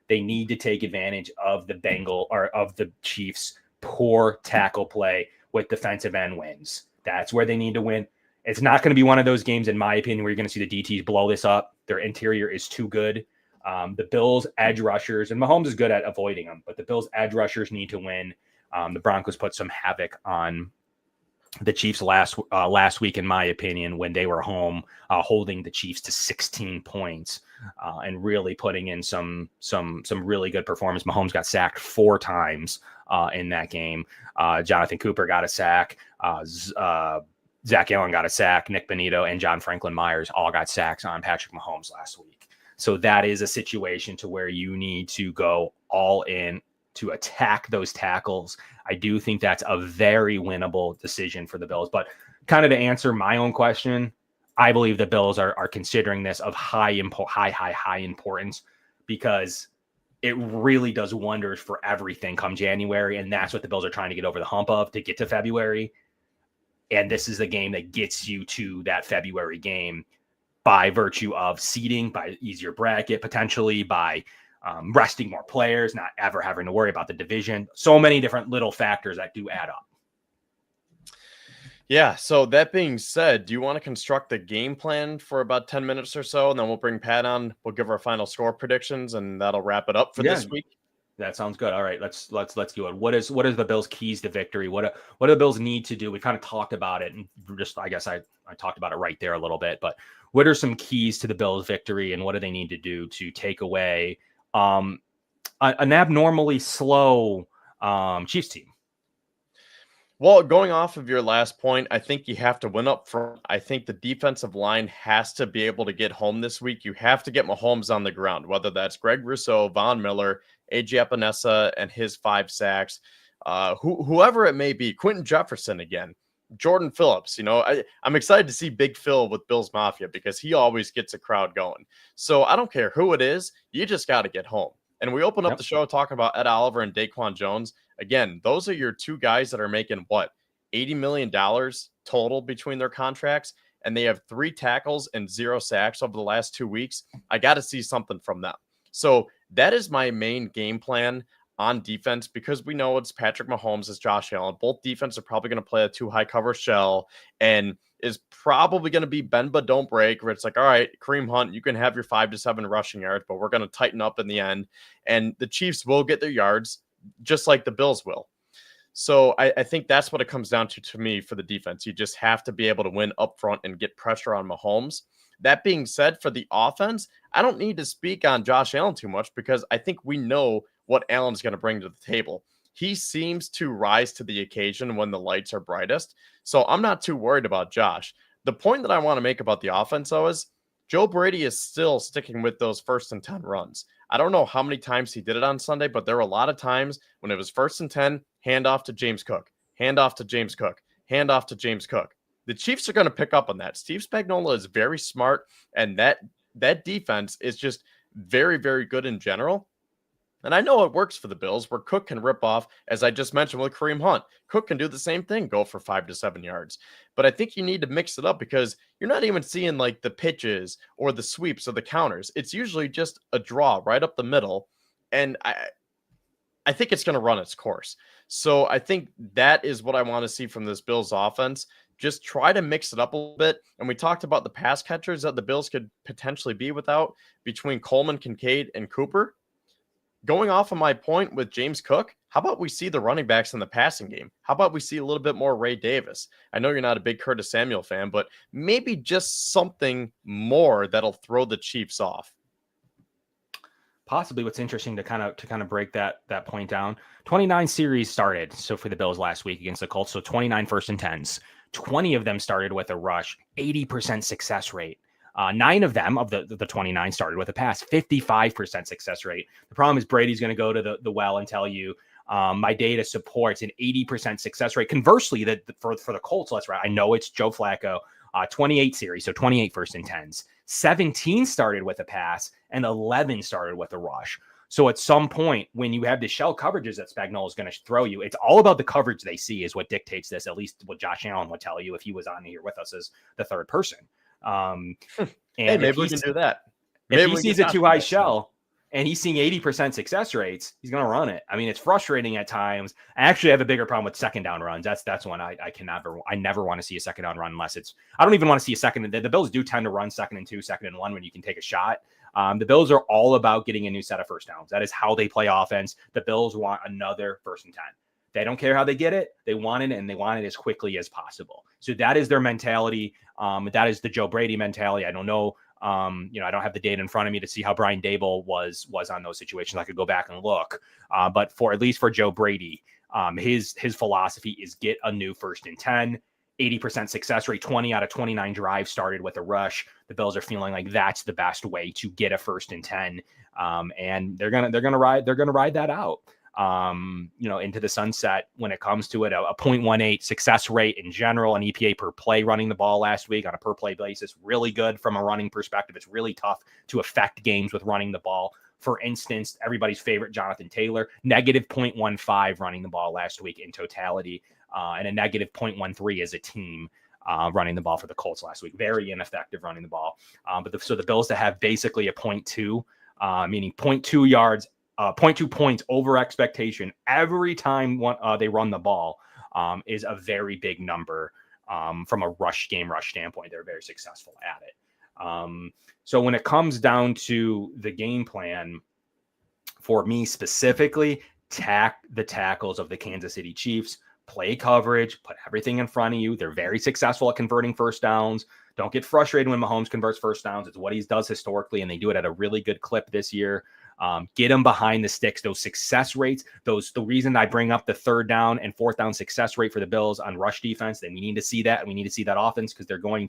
They need to take advantage of the Chiefs' poor tackle play with defensive end wins. That's where they need to win. It's not going to be one of those games, in my opinion, where you're going to see the DTs blow this up. Their interior is too good. The Bills' edge rushers, and Mahomes is good at avoiding them, but the Bills' edge rushers need to win. The Broncos put some havoc on the Chiefs last week, in my opinion, when they were home, holding the Chiefs to 16 points and really putting in some really good performance. Mahomes got sacked 4 times in that game. Jonathan Cooper got a sack. Zach Allen got a sack. Nick Benito and John Franklin Myers all got sacks on Patrick Mahomes last week. So that is a situation to where you need to go all in to attack those tackles. I do think that's a very winnable decision for the Bills. But kind of to answer my own question, I believe the Bills are considering this of high importance, because it really does wonders for everything come January. And that's what the Bills are trying to get over the hump of to get to February. And this is the game that gets you to that February game by virtue of seeding, by easier bracket, potentially by resting more players, not ever having to worry about the division. So many different little factors that do add up. Yeah, so that being said, do you want to construct the game plan for about 10 minutes or so, and then we'll bring Pat on, we'll give our final score predictions, and that'll wrap it up for Yeah, this week? that sounds good. All right, let's do it. What is the Bills' keys to victory? What do the Bills need to do? We kind of talked about it, and just I guess I talked about it right there a little bit. But what are some keys to the Bills' victory, and what do they need to do to take away an abnormally slow Chiefs team? Well, going off of your last point, I think you have to win up front. I think the defensive line has to be able to get home this week. You have to get Mahomes on the ground, whether that's Greg Rousseau, Von Miller, AJ Epinesa, and his 5 sacks, whoever it may be, Quentin Jefferson again, Jordan Phillips. I'm excited to see Big Phil with Bills Mafia because he always gets a crowd going. So I don't care who it is, you just got to get home. And we open up Yep. the show talking about Ed Oliver and Daquan Jones. Again, those are your 2 guys that are making what, $80 million total between their contracts, and they have 3 tackles and 0 sacks over the last 2 weeks. I got to see something from them. So that is my main game plan on defense, because we know it's Patrick Mahomes, it's Josh Allen. Both defense are probably going to play a 2 high cover shell, and is probably going to be bend but don't break, where it's like, all right, Kareem Hunt, you can have your 5 to 7 rushing yards, but we're going to tighten up in the end. And the Chiefs will get their yards, just like the Bills will. So I think that's what it comes down to me for the defense. You just have to be able to win up front and get pressure on Mahomes. That being said, for the offense, I don't need to speak on Josh Allen too much, because I think we know what Allen's going to bring to the table. He seems to rise to the occasion when the lights are brightest. So I'm not too worried about Josh. The point that I want to make about the offense, though, is Joe Brady is still sticking with those 1st and 10 runs. I don't know how many times he did it on Sunday, but there were a lot of times when it was 1st and 10, hand off to James Cook, hand off to James Cook, hand off to James Cook. The Chiefs are going to pick up on that. Steve Spagnuolo is very smart, and that defense is just very, very good in general. And I know it works for the Bills, where Cook can rip off, as I just mentioned with Kareem Hunt. Cook can do the same thing, go for 5 to 7 yards. But I think you need to mix it up, because you're not even seeing like the pitches or the sweeps or the counters. It's usually just a draw right up the middle. And I think it's going to run its course. So I think that is what I want to see from this Bills offense. Just try to mix it up a little bit. And we talked about the pass catchers that the Bills could potentially be without, between Coleman, Kincaid, and Cooper. Going off of my point with James Cook, how about we see the running backs in the passing game? How about we see a little bit more Ray Davis? I know you're not a big Curtis Samuel fan, but maybe just something more that'll throw the Chiefs off. Possibly what's interesting to kind of break that point down. 29 series started so for the Bills last week against the Colts. So 29 1st and 10s. 20 of them started with a rush, 80% success rate. 9 of them, of the 29, started with a pass, 55% success rate. The problem is Brady's going to go to the well and tell you, my data supports an 80% success rate. Conversely, that for the Colts, let's right. I know it's Joe Flacco, 28 series, so 28 1st and 10s. 17 started with a pass and 11 started with a rush. So at some point, when you have the shell coverages that Spagnuolo is going to throw you, it's all about the coverage they see is what dictates this, at least what Josh Allen would tell you if he was on here with us as the third person. And hey, maybe we can do that. If he sees a 2 high shell and he's seeing 80% success rates, he's going to run it. I mean, it's frustrating at times. I actually have a bigger problem with 2nd down runs. That's one I never want to see a 2nd down run unless it's, I don't even want to see a second. The Bills do tend to run 2nd and 2, 2nd and 1 when you can take a shot. The Bills are all about getting a new set of 1st downs. That is how they play offense. The Bills want another 1st and 10. They don't care how they get it. They want it, and they want it as quickly as possible. So that is their mentality. That is the Joe Brady mentality. I don't know. I don't have the data in front of me to see how Brian Daboll was on those situations. I could go back and look. But at least for Joe Brady, his philosophy is get a new 1st and 10. 80% success rate, 20 out of 29 drives started with a rush. The Bills are feeling like that's the best way to get a 1st and 10. And they're gonna ride that out. Into the sunset when it comes to it. A 0.18 success rate in general, an EPA per play running the ball last week on a per play basis. Really good from a running perspective. It's really tough to affect games with running the ball. For instance, everybody's favorite Jonathan Taylor, negative 0.15 running the ball last week in totality, and a negative 0.13 as a team. Running the ball for the Colts last week. Very ineffective running the ball. So the Bills to have basically a 0.2, meaning 0.2 yards, 0.2 points over expectation every time they run the ball is a very big number from a rush standpoint. They're very successful at it. So when it comes down to the game plan, for me specifically, the tackles of the Kansas City Chiefs, play coverage, put everything in front of you. They're very successful at converting first downs. Don't get frustrated when Mahomes converts first downs. It's what he does historically, and they do it at a really good clip this year. Get them behind the sticks. Those success rates, the reason I bring up the third down and fourth down success rate for the Bills on rush defense, then we need to see that, and we need to see that often because they're going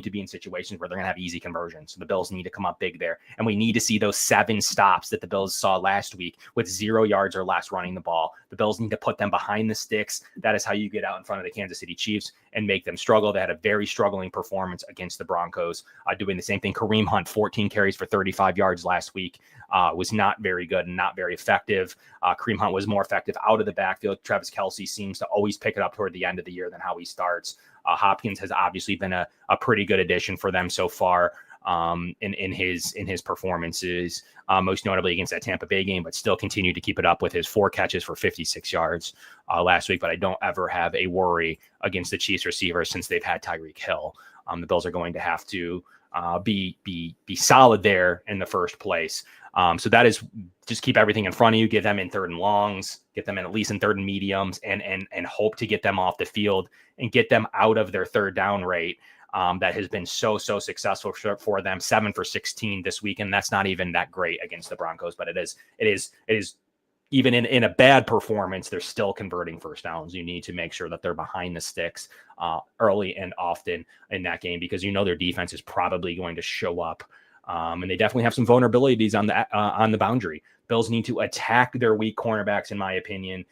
to be in situations where they're going to have easy conversions. So the Bills need to come up big there, and we need to see those 7 stops that the Bills saw last week with 0 yards or less running the ball. The Bills need to put them behind the sticks. That is how you get out in front of the Kansas City Chiefs and make them struggle. They had a very struggling performance against the Broncos, doing the same thing. Kareem Hunt, 14 carries for 35 yards last week, was not very good and not very effective. Kareem Hunt was more effective out of the backfield. Travis Kelce seems to always pick it up toward the end of the year than how he starts. Hopkins has obviously been a pretty good addition for them so far in his performances, most notably against that Tampa Bay game, but still continued to keep it up with his 4 catches for 56 yards last week. But I don't ever have a worry against the Chiefs receivers since they've had Tyreek Hill. The Bills are going to have to be solid there in the first place. So that is just keep everything in front of you, get them in third and longs, get them in at least in third and mediums, and hope to get them off the field and get them out of their third down rate. That has been so successful for them. 7 for 16 this week, and that's not even that great against the Broncos, but it is even in a bad performance, they're still converting first downs. You need to make sure that they're behind the sticks early and often in that game, because their defense is probably going to show up. And they definitely have some vulnerabilities on the boundary. Bills need to attack their weak cornerbacks, in my opinion.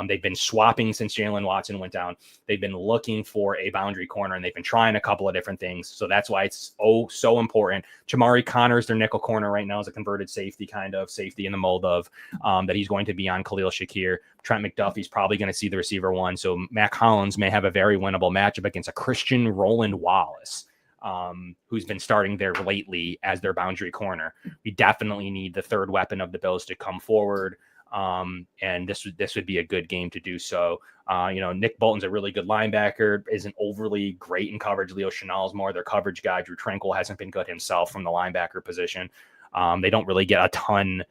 They've been swapping since Jalen Watson went down. They've been looking for a boundary corner, and they've been trying a couple of different things. So that's why it's so important. Jamari Connors, their nickel corner right now, is a converted safety in the mold of that he's going to be on Khalil Shakir. Trent McDuffie's probably going to see the receiver one. So Mac Hollins may have a very winnable matchup against a Christian Roland Wallace, who's been starting there lately as their boundary corner. We definitely need the third weapon of the Bills to come forward. And this would be a good game to do so. Nick Bolton's a really good linebacker, isn't overly great in coverage. Leo Chenal's more their coverage guy. Drew Tranquil hasn't been good himself from the linebacker position. They don't really get a ton,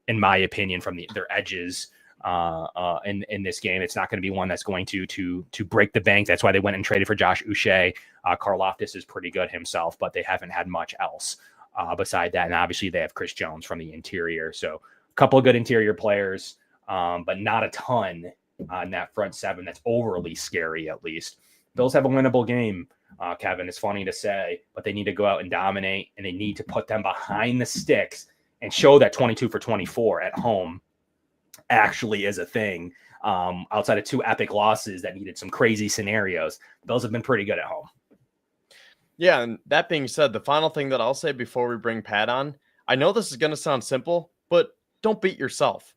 in my opinion, from their edges in this game. It's not going to be one that's going to break the bank. That's why they went and traded for Josh Uche. Karlaftis is pretty good himself, but they haven't had much else beside that. And obviously they have Chris Jones from the interior. So couple of good interior players, but not a ton on that front seven that's overly scary, at least. Bills have a winnable game, Kevin. It's funny to say, but they need to go out and dominate, and they need to put them behind the sticks and show that 22 for 24 at home actually is a thing. Outside of 2 epic losses that needed some crazy scenarios, the Bills have been pretty good at home. Yeah, and that being said, the final thing that I'll say before we bring Pat on, I know this is going to sound simple, but don't beat yourself,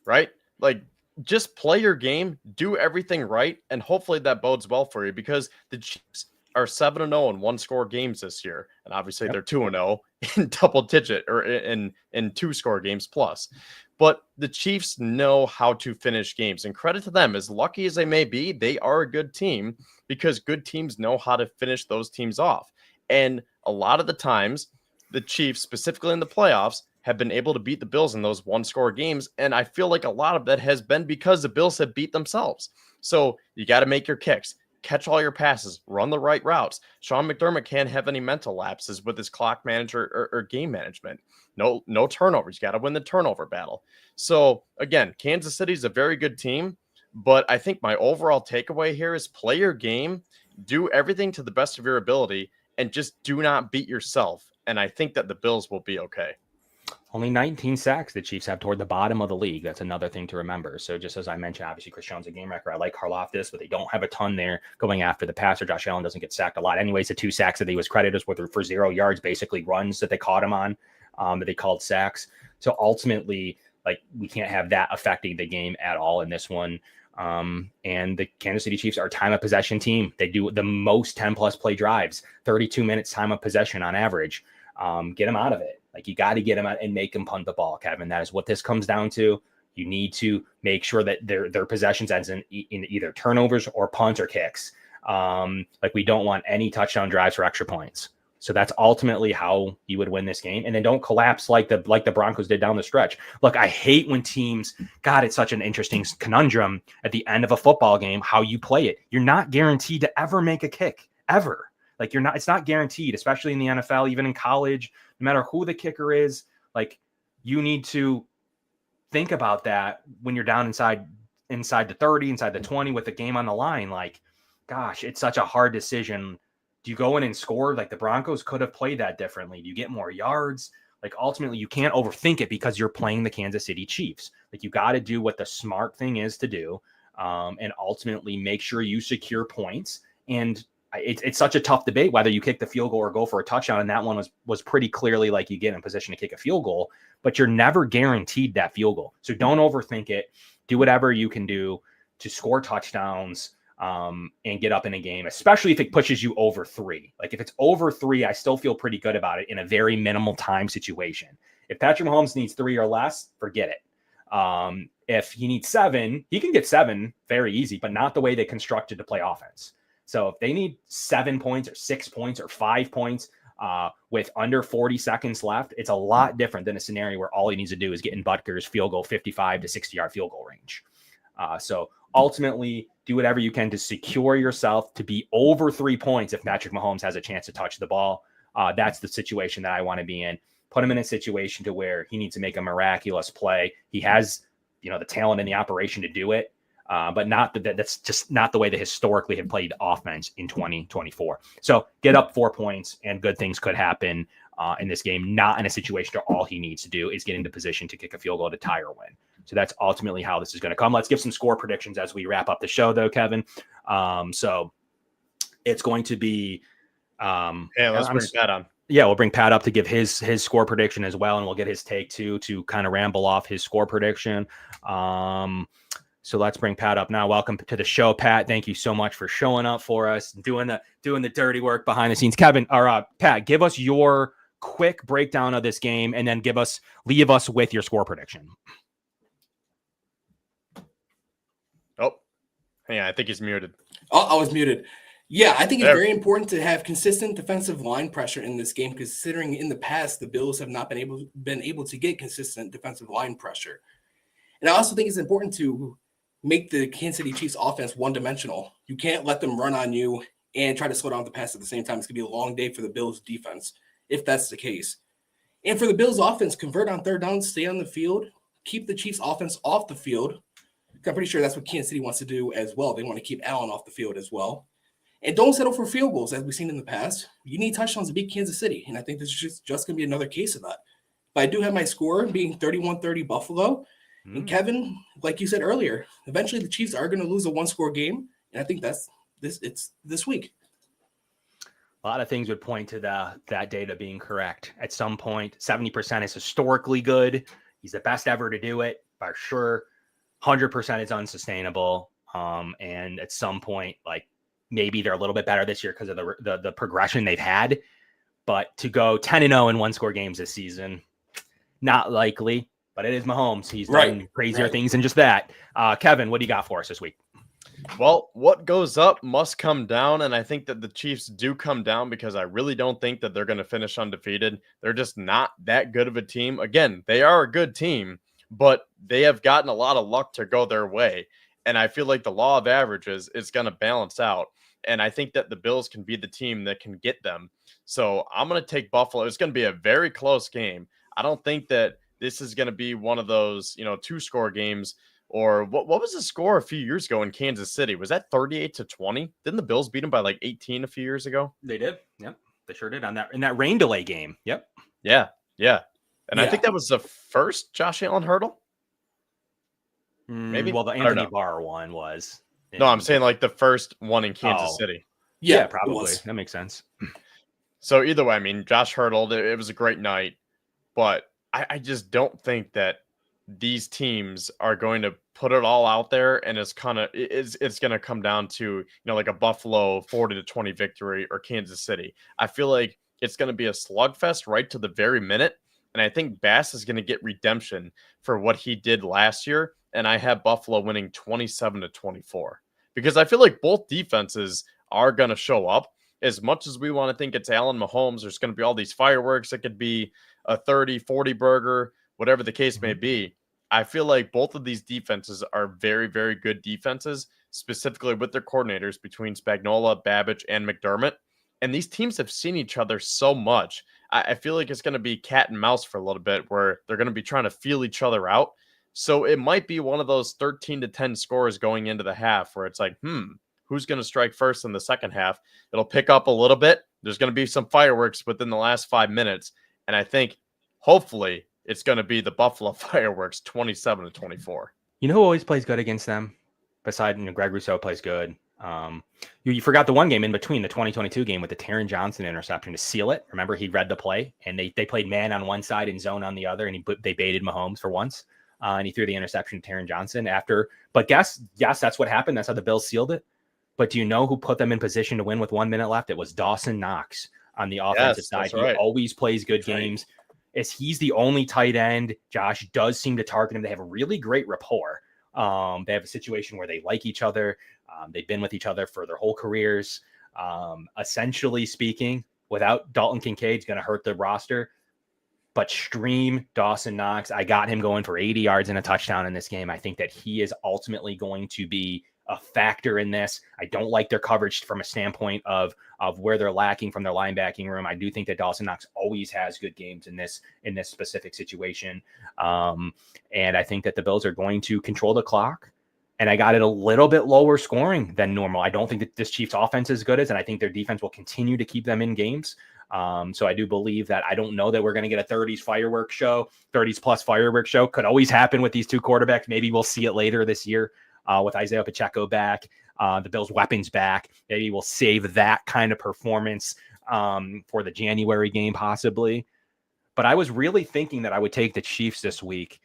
right? Like, just play your game, do everything right, and hopefully that bodes well for you, because the Chiefs are 7-0 in 1-score games this year, and obviously they're 2-0 in double-digit or in 2-score games plus. But the Chiefs know how to finish games, and credit to them. As lucky as they may be, they are a good team, because good teams know how to finish those teams off. And a lot of the times, the Chiefs, specifically in the playoffs, have been able to beat the Bills in those 1-score games. And I feel like a lot of that has been because the Bills have beat themselves. So you got to make your kicks, catch all your passes, run the right routes. Sean McDermott can't have any mental lapses with his clock manager or game management. No turnovers. You got to win the turnover battle. So again, Kansas City is a very good team, but I think my overall takeaway here is play your game, do everything to the best of your ability, and just do not beat yourself. And I think that the Bills will be okay. Only 19 sacks the Chiefs have toward the bottom of the league. That's another thing to remember. So just as I mentioned, obviously Chris Jones a game record. I like Karlaftis, but they don't have a ton there going after the passer. Josh Allen doesn't get sacked a lot. Anyways, the 2 sacks that he was credited with for 0 yards, basically runs that they caught him on, that they called sacks. So ultimately, like, we can't have that affecting the game at all in this one. And the Kansas City Chiefs are a time of possession team. They do the most 10-plus play drives, 32 minutes time of possession on average. Get them out of it. Like, you got to get them out and make them punt the ball, Kevin. That is what this comes down to. You need to make sure that their possessions ends in either turnovers or punts or kicks. Like we don't want any touchdown drives for extra points. So that's ultimately how you would win this game. And then don't collapse like the Broncos did down the stretch. Look, I hate when teams, God, it's such an interesting conundrum at the end of a football game, how you play it. You're not guaranteed to ever make a kick, ever. Like it's not guaranteed, especially in the NFL, even in college, no matter who the kicker is. Like you need to think about that when you're down inside the 30, inside the 20 with the game on the line. Like, gosh, it's such a hard decision. Do you go in and score? Like the Broncos could have played that differently. Do you get more yards? Like ultimately you can't overthink it because you're playing the Kansas City Chiefs. Like you got to do what the smart thing is to do, and ultimately make sure you secure points. And it's such a tough debate whether you kick the field goal or go for a touchdown. And that one was pretty clearly like you get in position to kick a field goal, but you're never guaranteed that field goal. So don't overthink it. Do whatever you can do to score touchdowns and get up in a game, especially if it pushes you over 3. Like if it's over 3, I still feel pretty good about it in a very minimal time situation. If Patrick Mahomes needs 3 or less, forget it. If he needs 7, he can get 7 very easy, but not the way they constructed to play offense. So if they need 7 points or 6 points or 5 points with under 40 seconds left, it's a lot different than a scenario where all he needs to do is get in Butker's field goal 55 to 60-yard field goal range. So ultimately, do whatever you can to secure yourself to be over 3 points if Patrick Mahomes has a chance to touch the ball. That's the situation that I want to be in. Put him in a situation to where he needs to make a miraculous play. He has, the talent and the operation to do it. But that's just not the way they historically have played offense in 2024. So get up 4 points and good things could happen in this game, not in a situation where all he needs to do is get into position to kick a field goal to tie or win. So that's ultimately how this is going to come. Let's give some score predictions as we wrap up the show, though, Kevin. So it's going to be. Let's bring Pat on. Yeah, we'll bring Pat up to give his score prediction as well, and we'll get his take too to kind of ramble off his score prediction. So let's bring Pat up now. Welcome to the show, Pat. Thank you so much for showing up for us, doing the dirty work behind the scenes. Kevin, or Pat, give us your quick breakdown of this game, and then leave us with your score prediction. Oh, hang on, I think he's muted. Oh, I was muted. Yeah, I think it's very important to have consistent defensive line pressure in this game, considering in the past the Bills have not been able to get consistent defensive line pressure. And I also think it's important to make the Kansas City Chiefs offense one-dimensional. You can't let them run on you and try to slow down the pass at the same time. It's going to be a long day for the Bills defense, if that's the case. And for the Bills offense, convert on third down, stay on the field, keep the Chiefs offense off the field. I'm pretty sure that's what Kansas City wants to do as well. They want to keep Allen off the field as well. And don't settle for field goals, as we've seen in the past. You need touchdowns to beat Kansas City, and I think this is just going to be another case of that. But I do have my score being 31-30 Buffalo. And Kevin, like you said earlier, eventually the Chiefs are going to lose a one-score game, and I think it's this week. A lot of things would point to that data being correct. At some point, 70% is historically good. He's the best ever to do it, for sure. 100% is unsustainable. And at some point, like maybe they're a little bit better this year because of the progression they've had. But to go 10-0 in one-score games this season, not likely. But it is Mahomes. He's done crazier things than just that. Kevin, what do you got for us this week? Well, what goes up must come down, and I think that the Chiefs do come down because I really don't think that they're going to finish undefeated. They're just not that good of a team. Again, they are a good team, but they have gotten a lot of luck to go their way, and I feel like the law of averages is going to balance out, and I think that the Bills can be the team that can get them. So I'm going to take Buffalo. It's going to be a very close game. I don't think that this is going to be one of those, 2-score games. Or what was the score a few years ago in Kansas City? Was that 38-20? Didn't the Bills beat them by like 18 a few years ago? They did. Yep. They sure did in that rain delay game. Yep. Yeah. And I think that was the first Josh Allen hurdle. Maybe. Well, the Anthony Barr one was. No, I'm saying like the first one in Kansas City. Yeah, probably. That makes sense. So either way, I mean, Josh hurdled. It was a great night, but I just don't think that these teams are going to put it all out there, and it's going to come down to, like a Buffalo 40-20 victory or Kansas City. I feel like it's going to be a slugfest right to the very minute, And I think Bass is going to get redemption for what he did last year. And I have Buffalo winning 27-24 because I feel like both defenses are going to show up. As much as we want to think it's Allen Mahomes, there's going to be all these fireworks. It could be a 30-40 burger, whatever the case may be. I feel like both of these defenses are very, very good defenses, specifically with their coordinators between Spagnuolo, Babbage, and McDermott. And these teams have seen each other so much. I feel like it's going to be cat and mouse for a little bit where they're going to be trying to feel each other out. So it might be one of those 13-10 scores going into the half where it's like, who's going to strike first in the second half? It'll pick up a little bit. There's going to be some fireworks within the last 5 minutes. And I think hopefully it's going to be the Buffalo Fireworks 27-24. You know who always plays good against them? Besides, Greg Rousseau plays good. You forgot the one game in between, the 2022 game with the Taron Johnson interception to seal it. Remember, he read the play, and they played man on one side and zone on the other, and they baited Mahomes for once, and he threw the interception to Taron Johnson after. But yes, that's what happened. That's how the Bills sealed it. But do you know who put them in position to win with 1 minute left? It was Dawson Knox on the offensive side. He always plays good games. He's the only tight end. Josh does seem to target him. They have a really great rapport. They have a situation where they like each other. They've been with each other for their whole careers. Essentially speaking, without Dalton Kincaid's going to hurt the roster. But stream Dawson Knox. I got him going for 80 yards and a touchdown in this game. I think that he is ultimately going to be a factor in this. I don't like their coverage from a standpoint of where they're lacking from their linebacking room. I do think that Dawson Knox always has good games in this specific situation. And I think that the Bills are going to control the clock. And I got it a little bit lower scoring than normal. I don't think that this Chiefs offense is good as, and I think their defense will continue to keep them in games. So I do believe that I don't know that we're going to get a 30s plus fireworks show. Could always happen with these two quarterbacks. Maybe we'll see it later this year. With Isaiah Pacheco back, the Bills' weapons back. Maybe we'll save that kind of performance for the January game, possibly. But I was really thinking that I would take the Chiefs this week,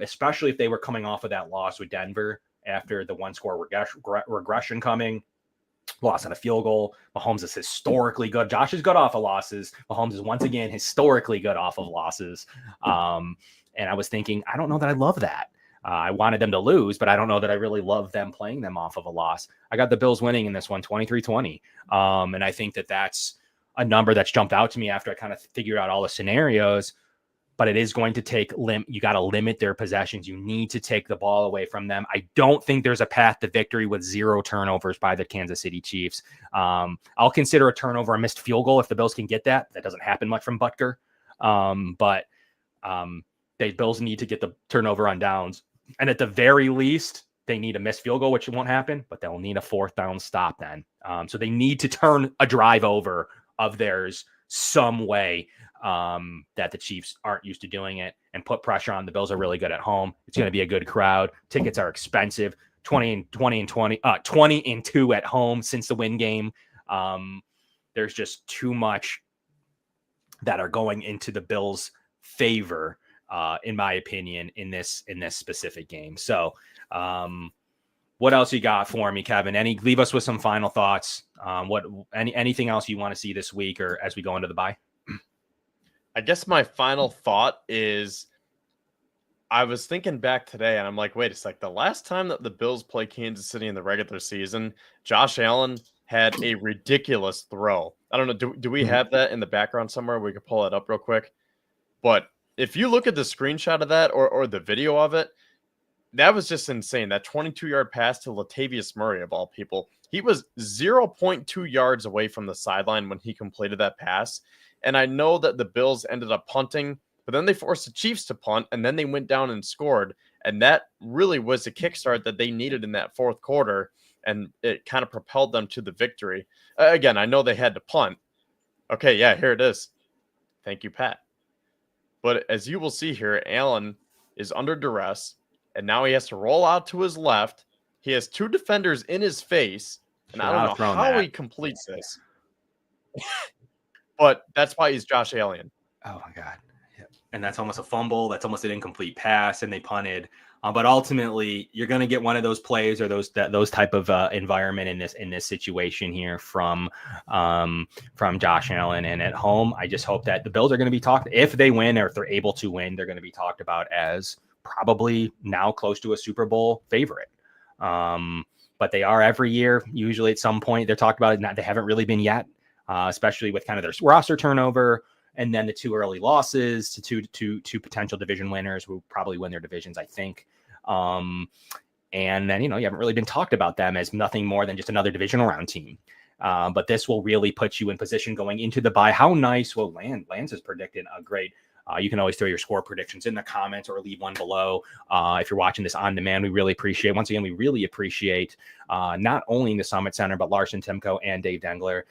especially if they were coming off of that loss with Denver after the one-score regression coming. Loss on a field goal. Mahomes is historically good. Josh is good off of losses. Mahomes is once again historically good off of losses. And I was thinking, I don't know that I love that. I wanted them to lose, but I don't know that I really love them playing them off of a loss. I got the Bills winning in this one, 23-20. And I think that that's a number that's jumped out to me after I kind of figured out all the scenarios. But it is going to take you got to limit their possessions. You need to take the ball away from them. I don't think there's a path to victory with 0 turnovers by the Kansas City Chiefs. I'll consider a turnover a missed field goal if the Bills can get that. That doesn't happen much from Butker. But the Bills need to get the turnover on downs. And at the very least, they need a missed field goal, which won't happen, but they'll need a 4th down stop then. So they need to turn a drive over of theirs some way that the Chiefs aren't used to doing it and put pressure on. The Bills are really good at home. It's going to be a good crowd. Tickets are expensive. 20 and 2 at home since the win game. There's just too much that are going into the Bills' favor. In my opinion, in this specific game. So what else you got for me, Kevin? Leave us with some final thoughts. Anything else you want to see this week or as we go into the bye? I guess my final thought is I was thinking back today and I'm like, wait a sec. The last time that the Bills played Kansas City in the regular season, Josh Allen had a ridiculous throw. I don't know. Do we have that in the background somewhere? We could pull it up real quick. But if you look at the screenshot of that or the video of it, that was just insane. That 22-yard pass to Latavius Murray, of all people. He was 0.2 yards away from the sideline when he completed that pass. And I know that the Bills ended up punting, but then they forced the Chiefs to punt, and then they went down and scored. And that really was the kickstart that they needed in that 4th quarter, and it kind of propelled them to the victory. Again, I know they had to punt. Okay, yeah, here it is. Thank you, Pat. But as you will see here, Allen is under duress, and now he has to roll out to his left. He has 2 defenders in his face, and I don't know how he completes this. But that's why he's Josh Allen. Oh, my God. and that's almost a fumble. That's almost an incomplete pass, and they punted. But ultimately, you're going to get one of those plays or those type of environment in this situation here from Josh Allen. And at home, I just hope that the Bills are going to be talked. If they win or if they're able to win, they're going to be talked about as probably now close to a Super Bowl favorite. But they are every year. Usually at some point they're talked about it. They haven't really been yet, especially with kind of their roster turnover. And then the 2 early losses to two potential division winners who probably win their divisions, I think. And then, you haven't really been talked about them as nothing more than just another divisional round team. But this will really put you in position going into the bye. How nice will Lance has predicted a great. You can always throw your score predictions in the comments or leave one below. If you're watching this on demand, we really appreciate. Once again, we really appreciate not only the Summit Center, but Larson-Timko and Dave Dengler,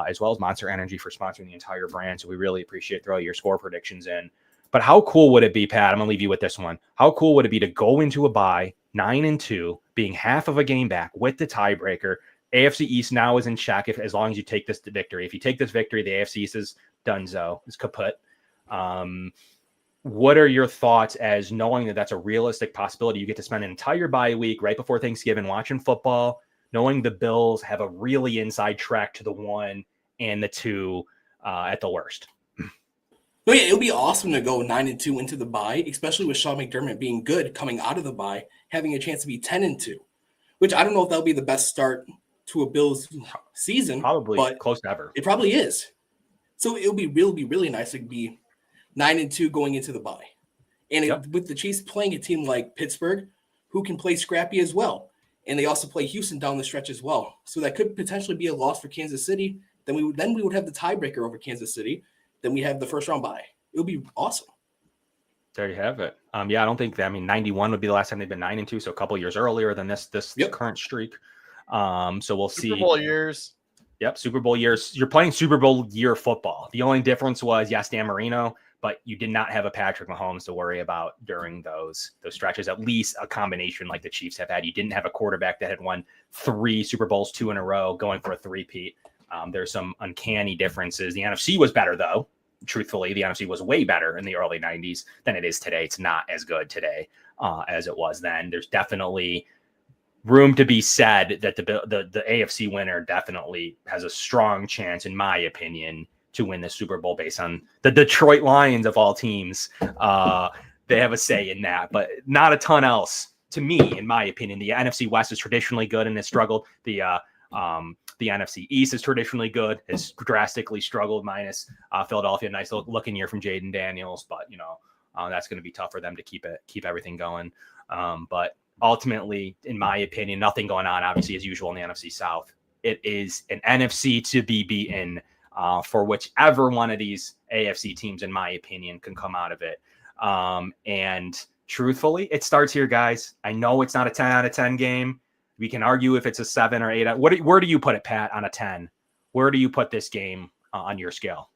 as well as Monster Energy for sponsoring the entire brand. So we really appreciate throwing your score predictions in. But how cool would it be, Pat? I'm going to leave you with this one. How cool would it be to go into a bye 9-2, being half of a game back with the tiebreaker? AFC East now is in check as long as you take this victory. If you take this victory, the AFC East is donezo, is kaput. What are your thoughts as knowing that that's a realistic possibility? You get to spend an entire bye week right before Thanksgiving watching football, knowing the Bills have a really inside track to the 1 and the 2 at the worst. No, yeah, it would be awesome to go 9-2 into the bye, especially with Sean McDermott being good coming out of the bye, having a chance to be 10-2, which I don't know if that'll be the best start to a Bills season. Probably, but close to ever. It probably is. So it'll be really nice to be 9-2 going into the bye. And with the Chiefs playing a team like Pittsburgh, who can play scrappy as well. And they also play Houston down the stretch as well. So that could potentially be a loss for Kansas City. Then we would have the tiebreaker over Kansas City. Then we have the first round bye. It would be awesome. There you have it. I don't think 91 would be the last time they've been 9-2. So a couple years earlier than this current streak. So we'll see. Super Bowl years. Yep. Super Bowl years. You're playing Super Bowl year football. The only difference was, yes, Dan Marino, but you did not have a Patrick Mahomes to worry about during those stretches, at least a combination like the Chiefs have had. You didn't have a quarterback that had won 3 Super Bowls, 2 in a row, going for a three-peat. There's some uncanny differences. The NFC was better, though. Truthfully, the NFC was way better in the early 90s than it is today. It's not as good today as it was then. There's definitely room to be said that the AFC winner definitely has a strong chance, in my opinion, to win the Super Bowl based on the Detroit Lions of all teams. They have a say in that, but not a ton else to me, in my opinion. The NFC West is traditionally good and has struggled. The NFC East is traditionally good, has drastically struggled, minus Philadelphia. Nice looking year from Jaden Daniels, but that's going to be tough for them to keep everything going. But ultimately, in my opinion, nothing going on, obviously, as usual in the NFC South. It is an NFC to be beaten for whichever one of these AFC teams, in my opinion, can come out of it. And truthfully, it starts here, guys. I know it's not a 10 out of 10 game. We can argue if it's a 7 or 8. Where do you put it, Pat, on a 10? Where do you put this game on your scale?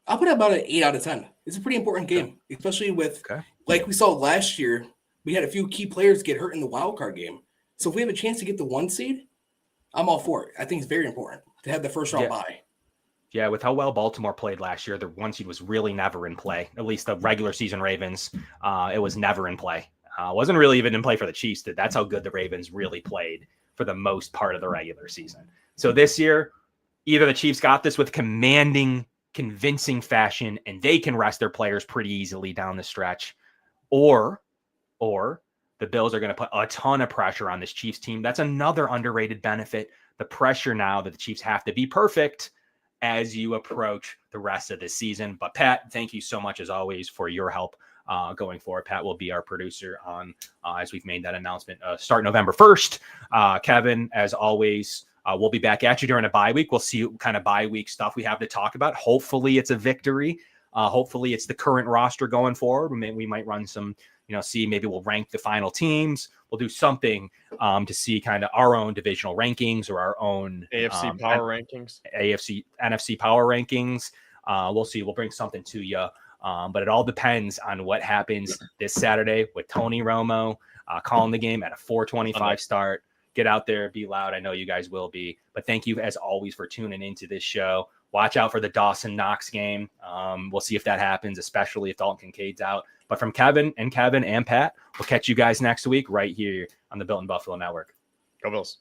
I'll put it about an 8 out of 10. It's a pretty important game, especially with, like we saw last year, we had a few key players get hurt in the wild card game. So if we have a chance to get the 1 seed, I'm all for it. I think it's very important to have the first round bye. Yeah, with how well Baltimore played last year, the 1 seed was really never in play. At least the regular season Ravens, it was never in play. Wasn't really even in play for the Chiefs. That's how good the Ravens really played for the most part of the regular season. So this year, either the Chiefs got this with commanding, convincing fashion, and they can rest their players pretty easily down the stretch, or the Bills are going to put a ton of pressure on this Chiefs team. That's another underrated benefit. The pressure now that the Chiefs have to be perfect as you approach the rest of the season. But Pat, thank you so much as always for your help going forward. Pat will be our producer on as we've made that announcement start November 1st. Kevin, as always, we'll be back at you during a bye week. We'll see what kind of bye week stuff we have to talk about. Hopefully it's a victory. Hopefully it's the current roster going forward. We might run some, see, maybe we'll rank the final teams. We'll do something to see kind of our own divisional rankings or our own AFC power rankings, NFC power rankings. We'll see. We'll bring something to you. But it all depends on what happens this Saturday with Tony Romo calling the game at a 4:25 start. Get out there, be loud. I know you guys will be. But thank you, as always, for tuning into this show. watch out for the Dawson Knox game. We'll see if that happens, especially if Dalton Kincaid's out. But from Kevin and Pat, we'll catch you guys next week right here on the Built in Buffalo Network. Go Bills.